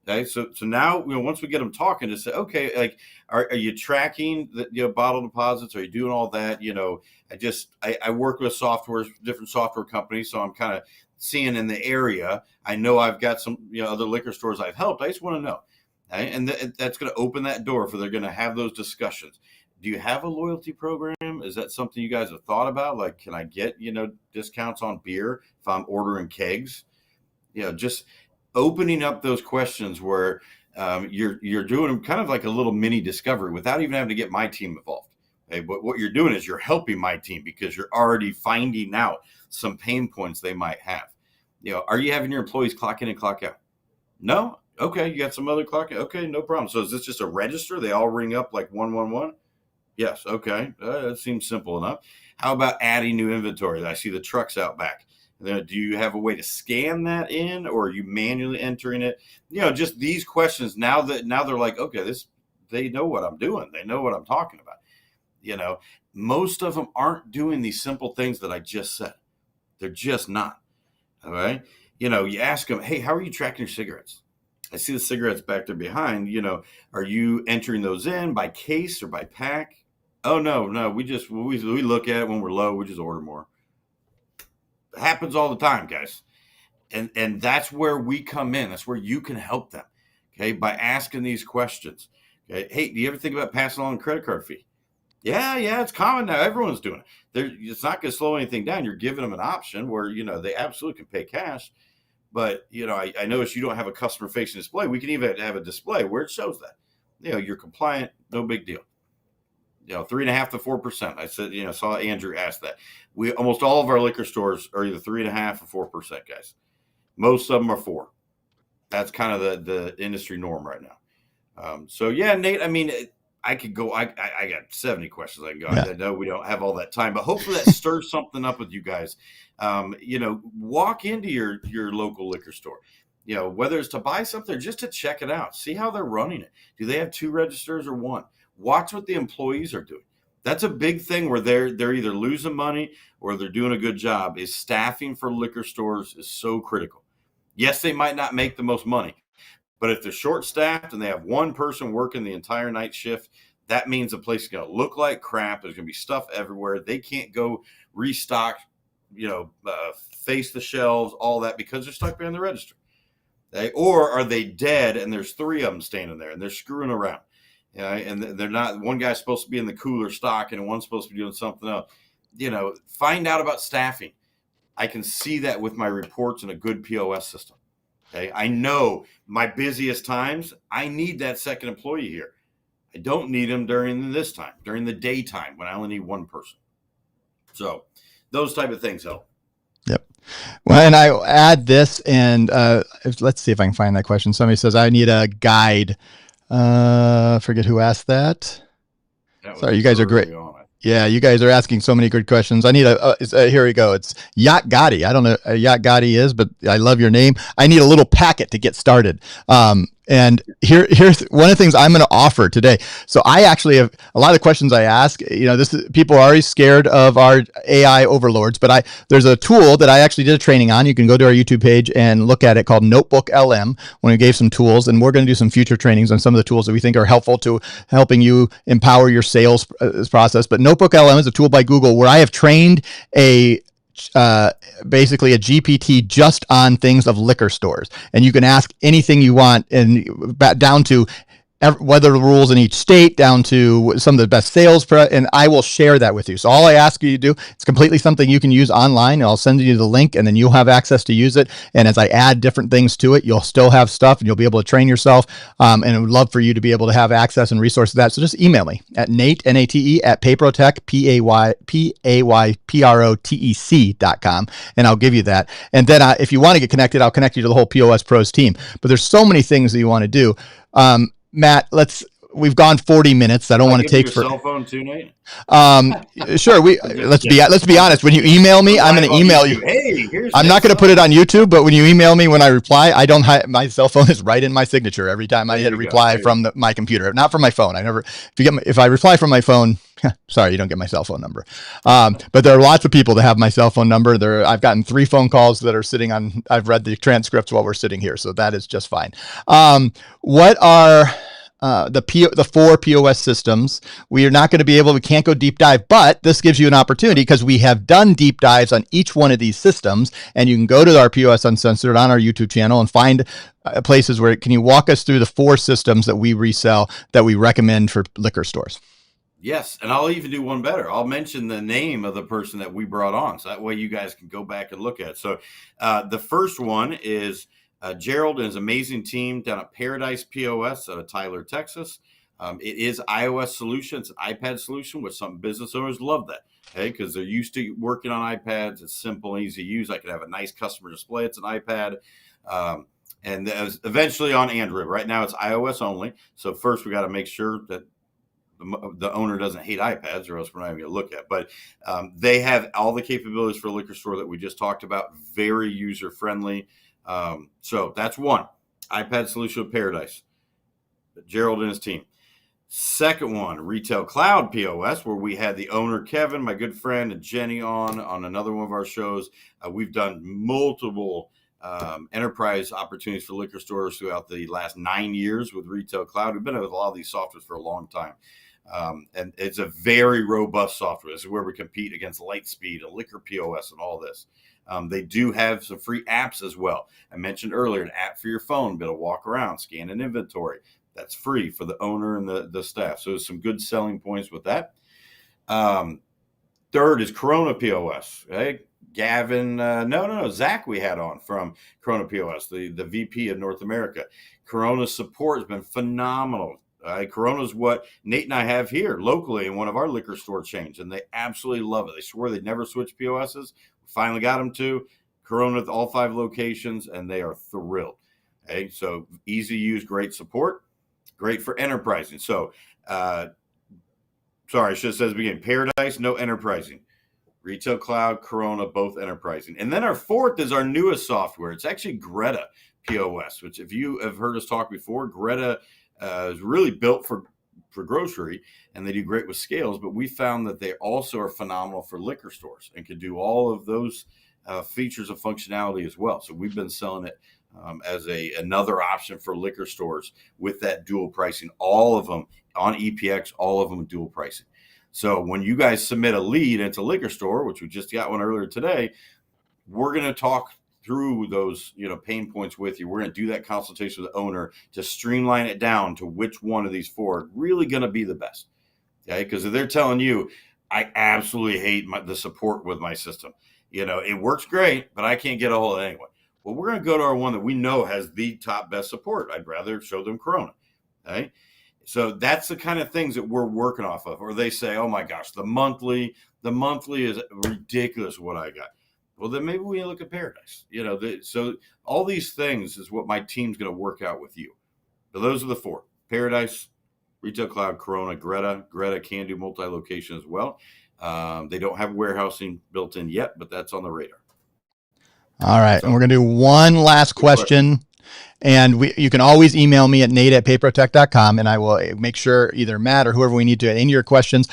S2: Okay. So now, once we get them talking, to say, okay, like, are you tracking the, bottle deposits? Are you doing all that? I work with different software companies. So I'm kind of seeing in the area. I know I've got some other liquor stores I've helped. I just want to know, okay? And that's going to open that door for they're going to have those discussions. Do you have a loyalty program? Is that something you guys have thought about? Like, can I get discounts on beer if I'm ordering kegs? Just opening up those questions where you're doing kind of like a little mini discovery without even having to get my team involved. Okay? But what you're doing is you're helping my team because you're already finding out some pain points they might have. Are you having your employees clock in and clock out? No? Okay, you got some other clock in? Okay, no problem. So is this just a register? They all ring up like 111? Yes, okay. That seems simple enough. How about adding new inventory? I see the trucks out back. Do you have a way to scan that in, or are you manually entering it? Just these questions. Now they're like, okay, they know what I'm doing. They know what I'm talking about. Most of them aren't doing these simple things that I just said. They're just not. All right. You ask them, hey, how are you tracking your cigarettes? I see the cigarettes back there behind. Are you entering those in by case or by pack? Oh, no. We look at it when we're low. We just order more. It happens all the time, guys. And that's where we come in. That's where you can help them. Okay. By asking these questions. Okay. Hey, do you ever think about passing on a credit card fee? Yeah, it's common now. Everyone's doing it. It's not going to slow anything down. You're giving them an option where, they absolutely can pay cash. But, I notice you don't have a customer-facing display. We can even have a display where it shows that. You're compliant, no big deal. 3.5% to 4%. I said, saw Andrew ask that. Almost all of our liquor stores are either 3.5% or 4%, guys. Most of them are 4%. That's kind of the industry norm right now. So, yeah, Nate, I mean, I could go. I got 70 questions I can go. Yeah. I know we don't have all that time, but hopefully that stirs something up with you guys. Walk into your local liquor store. Whether it's to buy something or just to check it out, see how they're running it. Do they have 2 registers or 1? Watch what the employees are doing. That's a big thing where they're either losing money or they're doing a good job. Is staffing for liquor stores is so critical. Yes, they might not make the most money. But if they're short-staffed and they have 1 person working the entire night shift, that means the place is going to look like crap. There's going to be stuff everywhere. They can't go restock, face the shelves, all that, because they're stuck behind the register. Okay? Or are they dead and there's 3 of them standing there and they're screwing around? And they're not. One guy's supposed to be in the cooler stocking and one's supposed to be doing something else. Find out about staffing. I can see that with my reports in a good POS system. Okay, I know my busiest times, I need that second employee here. I don't need them during the daytime when I only need 1 person. So those type of things help.
S1: Yep. Well, and I add this, and let's see if I can find that question. Somebody says, I need a guide. Forget who asked that. Sorry, you guys are great. Yeah, you guys are asking so many good questions. I need here we go. It's Yacht Gotti. I don't know what Yacht Gotti is, but I love your name. I need a little packet to get started. And here's one of the things I'm going to offer today. So I actually have a lot of questions I ask. People are always scared of our AI overlords, but there's a tool that I actually did a training on. You can go to our YouTube page and look at it called Notebook LM. When we gave some tools, and we're going to do some future trainings on some of the tools that we think are helpful to helping you empower your sales process. But Notebook LM is a tool by Google where I have trained a basically a GPT just on things of liquor stores, and you can ask anything you want, and down to weather rules in each state, down to some of the best sales, and I will share that with you. So all I ask you to do, it's completely something you can use online. I'll send you the link, and then you'll have access to use it. And as I add different things to it, you'll still have stuff, and you'll be able to train yourself. And I would love for you to be able to have access and resources to that. So just email me at Nate, Nate, at PayProTec, PayProTec.com, and I'll give you that. And then if you want to get connected, I'll connect you to the whole POS Pros team. But there's so many things that you want to do. Matt, we've gone 40 minutes. I don't want to take
S2: your cell phone too, Nate.
S1: Sure. Let's be honest. When you email me, I'm going to email you.
S2: Hey,
S1: I'm not going to put it on YouTube, but when you email me, when I reply, I don't my cell phone is right in my signature every time I hit a reply from my computer, not from my phone. If I reply from my phone, sorry, you don't get my cell phone number. But there are lots of people that have my cell phone number. I've gotten 3 phone calls that are sitting on. I've read the transcripts while we're sitting here, so that is just fine. What are the 4 POS systems? We can't go deep dive, but this gives you an opportunity because we have done deep dives on each one of these systems, and you can go to our POS Uncensored on our YouTube channel and find places where can you walk us through the 4 systems that we resell that we recommend for liquor stores.
S2: Yes, and I'll even do one better. I'll mention the name of the person that we brought on, so that way you guys can go back and look at it. So the first one is Gerald and his amazing team down at Paradise POS out of Tyler, Texas. It is iOS solution. It's an iPad solution, which some business owners love that, okay, because they're used to working on iPads. It's simple and easy to use. I can have a nice customer display. It's an iPad. And eventually on Android. Right now it's iOS only. So first we got to make sure that the owner doesn't hate iPads, or else we're not even going to look at. But they have all the capabilities for a liquor store that we just talked about. Very user friendly. So that's one iPad solution of Paradise, Gerald and his team. Second one, Retail Cloud POS, where we had the owner, Kevin, my good friend, and Jenny on another one of our shows. We've done multiple enterprise opportunities for liquor stores throughout the last 9 years with Retail Cloud. We've been with a lot of these softwares for a long time. And it's a very robust software. This is where we compete against Lightspeed and Liquor POS and all this. They do have some free apps as well. I mentioned earlier an app for your phone, be able to walk around, scan an inventory. That's free for the owner and the staff. So there's some good selling points with that. Third is Corona POS. Right? Gavin, Zach we had on from Corona POS, the VP of North America. Corona's support has been phenomenal. Corona's what Nate and I have here locally in one of our liquor store chains, and they absolutely love it. They swore they'd never switch POSs. We finally got them to Corona at all 5 locations, and they are thrilled. Okay, so easy to use, great support, great for enterprising. So, sorry, I should have said at the beginning, Paradise, no enterprising. Retail Cloud, Corona, both enterprising. And then our fourth is our newest software. It's actually Greta POS, which if you have heard us talk before, Greta is really built for grocery, and they do great with scales, but we found that they also are phenomenal for liquor stores and can do all of those features of functionality as well. So we've been selling it as another option for liquor stores with that dual pricing, all of them on EPX, all of them with dual pricing. So when you guys submit a lead into liquor store, which we just got one earlier today, we're going to talk through those, pain points with you. We're going to do that consultation with the owner to streamline it down to which one of these 4 are really going to be the best. Okay, because if they're telling you, I absolutely hate the support with my system. It works great, but I can't get a hold of it anyway. Well, we're going to go to our one that we know has the top best support. I'd rather show them Corona. Okay. So that's the kind of things that we're working off of. Or they say, oh my gosh, the monthly is ridiculous what I got. Well, then maybe we look at Paradise. So all these things is what my team's going to work out with you. So those are the 4: Paradise, Retail Cloud, Corona, Greta can do multi-location as well. They don't have warehousing built in yet, but that's on the radar.
S1: All right. And we're going to do one last question. And you can always email me at nate@payprotec.com, and I will make sure either Matt or whoever we need to in your questions.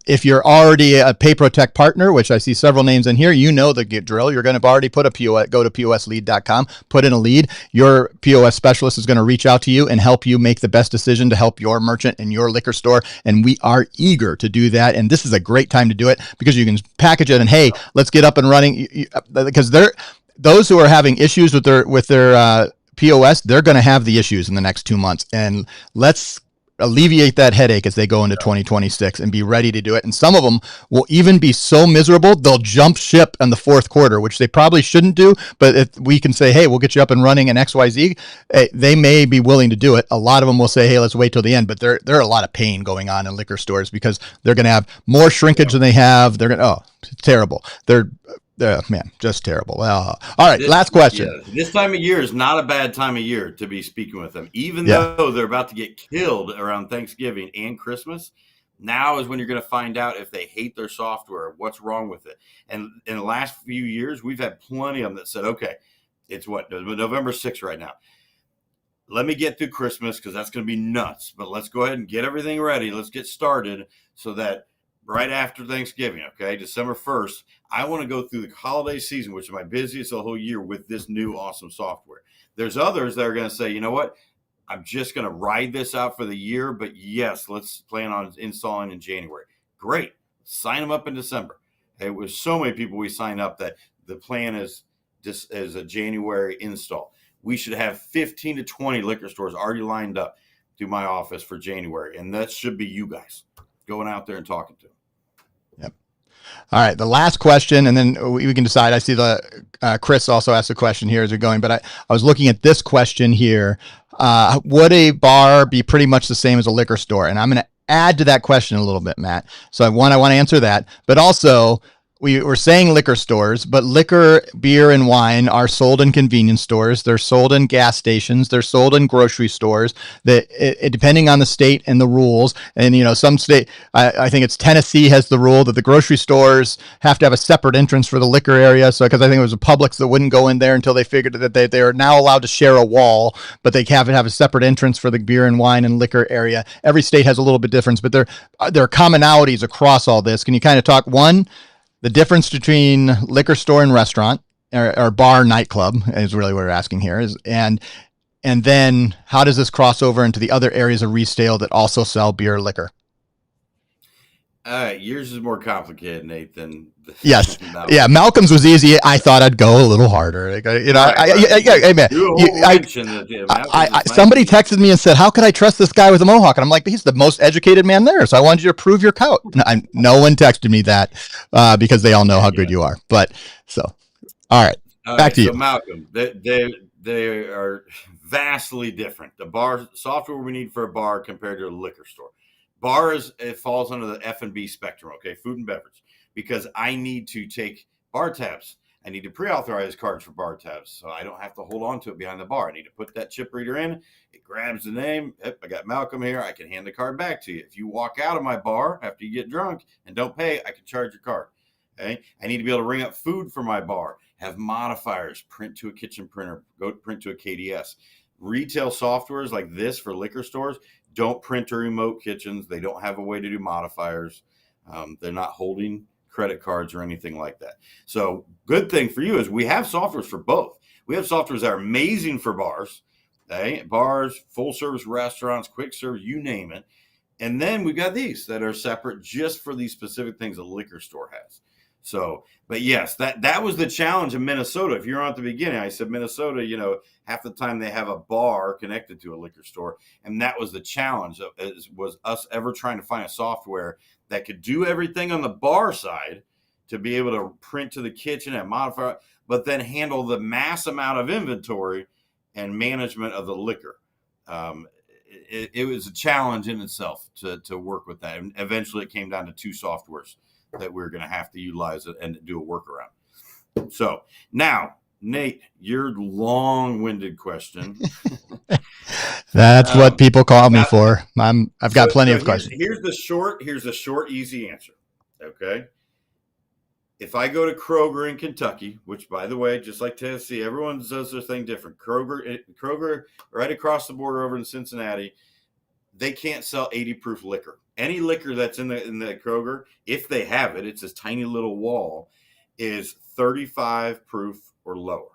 S1: If you're already a PayProTec partner, which I see several names in here, you know the drill. You're going to already put a POS, go to POSlead.com, put in a lead. Your POS specialist is going to reach out to you and help you make the best decision to help your merchant and your liquor store. And we are eager to do that. And this is a great time to do it because you can package it and, hey, let's get up and running. Because those who are having issues with their POS, they're going to have the issues in the next 2 months, and let's alleviate that headache as they go into 2026 and be ready to do it. And some of them will even be so miserable they'll jump ship in the fourth quarter, which they probably shouldn't do. But if we can say, hey, we'll get you up and running in XYZ, they may be willing to do it. A lot of them will say, hey, let's wait till the end. But there are a lot of pain going on in liquor stores because they're going to have more shrinkage than they have. They're going to, it's terrible. Man, just terrible. Well, all right, last question.
S2: Yeah, this time of year is not a bad time of year to be speaking with them, even though they're about to get killed around Thanksgiving and Christmas. Now is when you're going to find out if they hate their software, what's wrong with it. And in the last few years, we've had plenty of them that said, okay, it's November 6th right now. Let me get through Christmas because that's going to be nuts. But let's go ahead and get everything ready. Let's get started so that right after Thanksgiving, okay, December 1st, I want to go through the holiday season, which is my busiest the whole year, with this new awesome software. There's others that are going to say, you know what, I'm just going to ride this out for the year, but yes, let's plan on installing in January. Great. Sign them up in December. It was so many people we signed up that the plan is just as a January install. We should have 15 to 20 liquor stores already lined up through my office for January, and that should be you guys going out there and talking to them.
S1: Yep. All right. The last question, and then we can decide. I see Chris also asked a question here as we're going, but I was looking at this question here. Would a bar be pretty much the same as a liquor store? And I'm going to add to that question a little bit, Matt. So I want to answer that, but also we were saying liquor stores, but liquor, beer, and wine are sold in convenience stores. They're sold in gas stations. They're sold in grocery stores. Depending on the state and the rules, and some state, I think it's Tennessee has the rule that the grocery stores have to have a separate entrance for the liquor area. So, because I think it was a Publix that wouldn't go in there until they figured that they are now allowed to share a wall, but they have to have a separate entrance for the beer and wine and liquor area. Every state has a little bit difference, but there are commonalities across all this. Can you kind of talk the difference between liquor store and restaurant, or bar, nightclub is really what we're asking here, and then how does this cross over into the other areas of retail that also sell beer or liquor?
S2: Yours is more complicated, Nate, than
S1: yes. Yeah, Malcolm's was easy. I thought I'd go a little harder. Hey man, somebody texted me and said, "How could I trust this guy with a mohawk?" And I'm like, "He's the most educated man there." So I wanted you to prove your count. No one texted me that because they all know how good you are. But all right, back to you.
S2: So Malcolm, they are vastly different. The bar software we need for a bar compared to a liquor store. Bars, it falls under the F&B spectrum, okay, food and beverage, because I need to take bar tabs. I need to pre-authorize cards for bar tabs, so I don't have to hold on to it behind the bar. I need to put that chip reader in. It grabs the name. Yep, I got Malcolm here. I can hand the card back to you. If you walk out of my bar after you get drunk and don't pay, I can charge your card. Okay, I need to be able to ring up food for my bar, have modifiers, print to a kitchen printer, go print to a KDS. Retail softwares like this for liquor stores don't print or emote kitchens. They don't have a way to do modifiers. They're not holding credit cards or anything like that. So good thing for you is we have softwares for both. We have softwares that are amazing for bars, okay? Bars, full service restaurants, quick service, you name it. And then we've got these that are separate just for these specific things a liquor store has. So, but yes, that was the challenge in Minnesota. If you're on at the beginning, I said Minnesota, half the time they have a bar connected to a liquor store. And that was the challenge was us ever trying to find a software that could do everything on the bar side to be able to print to the kitchen and modify, but then handle the mass amount of inventory and management of the liquor. It was a challenge in itself to work with that. And eventually it came down to two softwares that we're going to have to utilize it and do a workaround. So now, Nate, your long-winded question.
S1: That's what
S2: Um,
S1: people call me
S2: now,
S1: for. I've got plenty
S2: so
S1: of questions.
S2: here's the short, easy answer. Okay. If I go to Kroger in Kentucky, which by the way, just like Tennessee, everyone does their thing different. Kroger, right across the border over in Cincinnati, they can't sell 80 proof liquor. Any liquor that's in the Kroger, if they have it, it's this tiny little wall, is 35 proof or lower.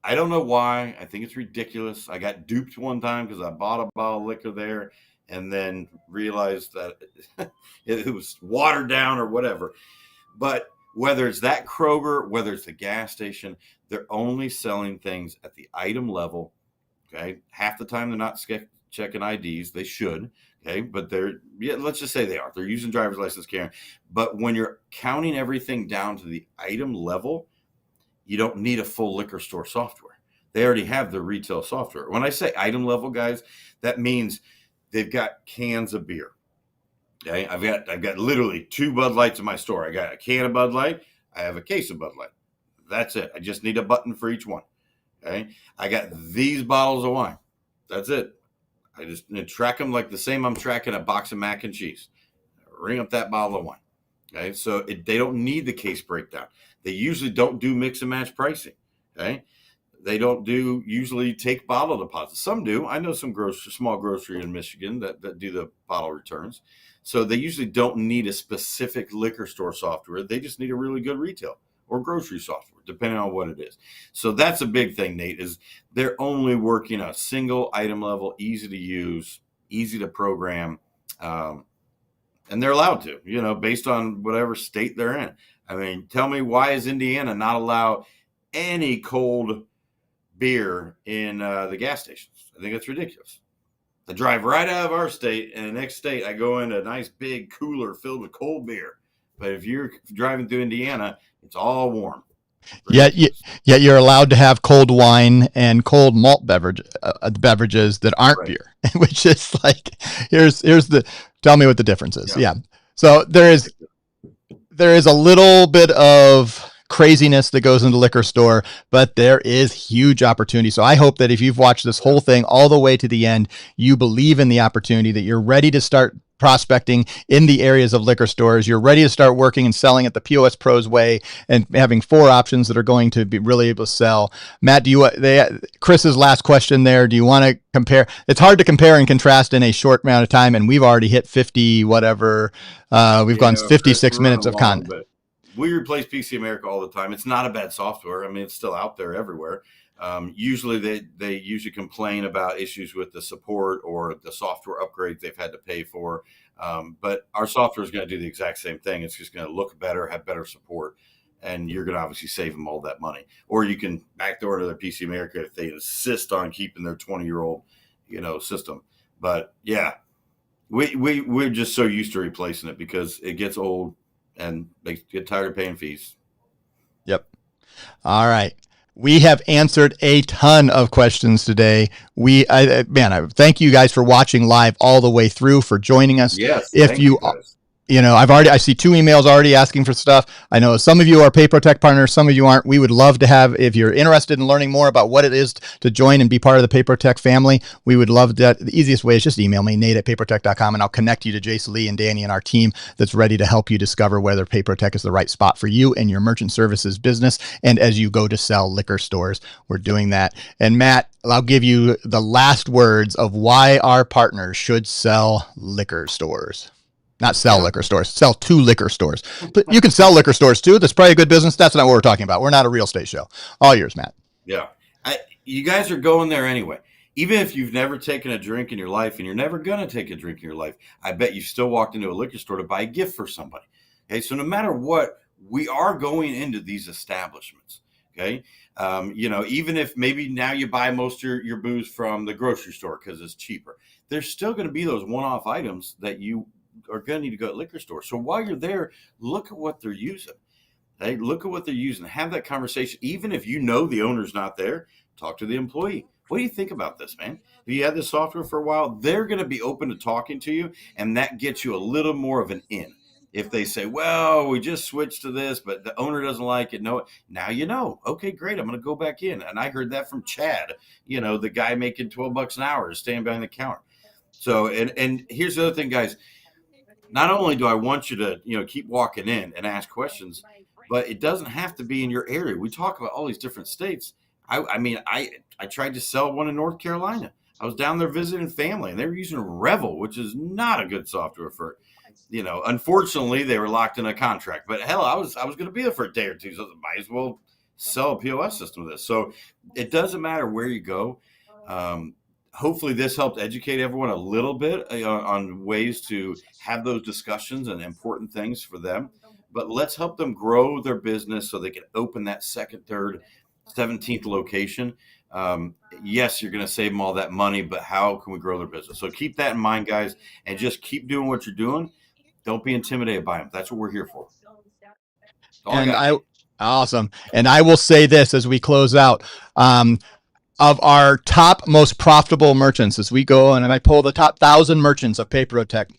S2: I don't know why. I think it's ridiculous. I got duped one time because I bought a bottle of liquor there and then realized that it was watered down or whatever. But whether it's that Kroger, whether it's the gas station, they're only selling things at the item level. Okay. Half the time they're not checking IDs. They should. Okay. But let's just say they are. They're using driver's license carrying. But when you're counting everything down to the item level, you don't need a full liquor store software. They already have the retail software. When I say item level, guys, that means they've got cans of beer. Okay, I've got literally 2 Bud Lights in my store. I got a can of Bud Light. I have a case of Bud Light. That's it. I just need a button for each one. Okay, I got these bottles of wine. That's it. I just track them like the same I'm tracking a box of mac and cheese. Ring up that bottle of wine. Okay, so they don't need the case breakdown. They usually don't do mix and match pricing. Okay, they don't usually take bottle deposits. Some do. I know some small grocery in Michigan that do the bottle returns. So they usually don't need a specific liquor store software. They just need a really good retail or grocery software, depending on what it is. So that's a big thing, Nate, is they're only working a single item level, easy to use, easy to program. And they're allowed to, based on whatever state they're in. I mean, tell me, why is Indiana not allow any cold beer in the gas stations? I think it's ridiculous. I drive right out of our state, and the next state, I go in a nice big cooler filled with cold beer. But if you're driving through Indiana, it's all warm.
S1: Yet you're allowed to have cold wine and cold malt beverages that aren't beer, which is like, tell me what the difference is. Yeah. So there is a little bit of craziness that goes into liquor store, but there is huge opportunity. So I hope that if you've watched this whole thing all the way to the end, you believe in the opportunity, that you're ready to start prospecting in the areas of liquor stores. You're ready to start working and selling at the POS Pros way and having 4 options that are going to be really able to sell. Matt, Chris's last question there, do you want to compare? It's hard to compare and contrast in a short amount of time, and we've already hit 50 whatever. We've gone 56 minutes of content.
S2: We replace PC America all the time. It's not a bad software. I mean, it's still out there everywhere. Usually they usually complain about issues with the support or the software upgrades they've had to pay for. But our software is going to do the exact same thing. It's just going to look better, have better support, and you're going to obviously save them all that money. Or you can backdoor to their PC America if they insist on keeping their 20-year-old, system. But yeah, we're just so used to replacing it because it gets old and they get tired of paying fees.
S1: Yep. All right. We have answered a ton of questions today. I thank you guys for watching live all the way through, for joining us.
S2: Yes.
S1: If you guys. I see 2 emails already asking for stuff. I know some of you are PayProTec partners, some of you aren't. We would love to have, if you're interested in learning more about what it is to join and be part of the PayProTec family, we would love that. The easiest way is just email me, nate@payprotec.com, and I'll connect you to Jason Lee and Danny and our team that's ready to help you discover whether PayProTec is the right spot for you and your merchant services business. And as you go to sell liquor stores, we're doing that. And Matt, I'll give you the last words of why our partners should sell liquor stores. Not sell liquor stores, sell to liquor stores. But you can sell liquor stores too. That's probably a good business. That's not what we're talking about. We're not a real estate show. All yours, Matt.
S2: Yeah. You guys are going there anyway. Even if you've never taken a drink in your life and you're never going to take a drink in your life, I bet you still walked into a liquor store to buy a gift for somebody. Okay. So no matter what, we are going into these establishments. Okay. Even if maybe now you buy most of your booze from the grocery store because it's cheaper, there's still going to be those one-off items that you are going to need to go to liquor store. So while you're there, look at what they're using. Hey, look at what they're using. Have that conversation. Even if the owner's not there, talk to the employee. What do you think about this, man? If you had this software for a while, they're going to be open to talking to you, and that gets you a little more of an in. If they say, well, we just switched to this, but the owner doesn't like it, no, now you know. Okay, great. I'm going to go back in. And I heard that from Chad, the guy making $12 an hour is standing behind the counter. So, and here's the other thing, guys. Not only do I want you to, keep walking in and ask questions, but it doesn't have to be in your area. We talk about all these different states. I tried to sell one in North Carolina. I was down there visiting family, and they were using Revel, which is not a good software for, unfortunately, they were locked in a contract. But hell, I was going to be there for a day or two, so I might as well sell a POS system with this. So it doesn't matter where you go. Hopefully this helped educate everyone a little bit on ways to have those discussions and important things for them. But let's help them grow their business so they can open that second, third, 17th location. Yes, you're going to save them all that money, but how can we grow their business? So keep that in mind, guys, and just keep doing what you're doing. Don't be intimidated by them. That's what we're here for.
S1: Awesome. And I will say this as we close out. Of our top most profitable merchants, as we go and I pull the top 1,000 merchants of PayProTec,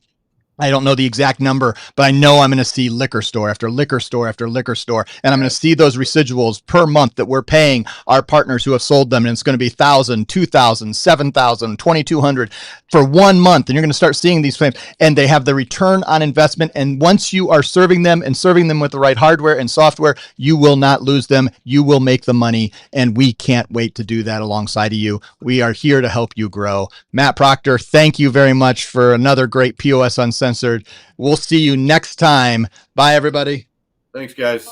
S1: I don't know the exact number, but I know I'm going to see liquor store after liquor store after liquor store. And I'm going to see those residuals per month that we're paying our partners who have sold them. And it's going to be 1,000, 2,000, 7,000, 2,200 for 1 month. And you're going to start seeing these claims, and they have the return on investment. And once you are serving them and serving them with the right hardware and software, you will not lose them. You will make the money. And we can't wait to do that alongside of you. We are here to help you grow. Matt Proctor, thank you very much for another great POS Uncensored. We'll see you next time. Bye, everybody.
S2: Thanks, guys.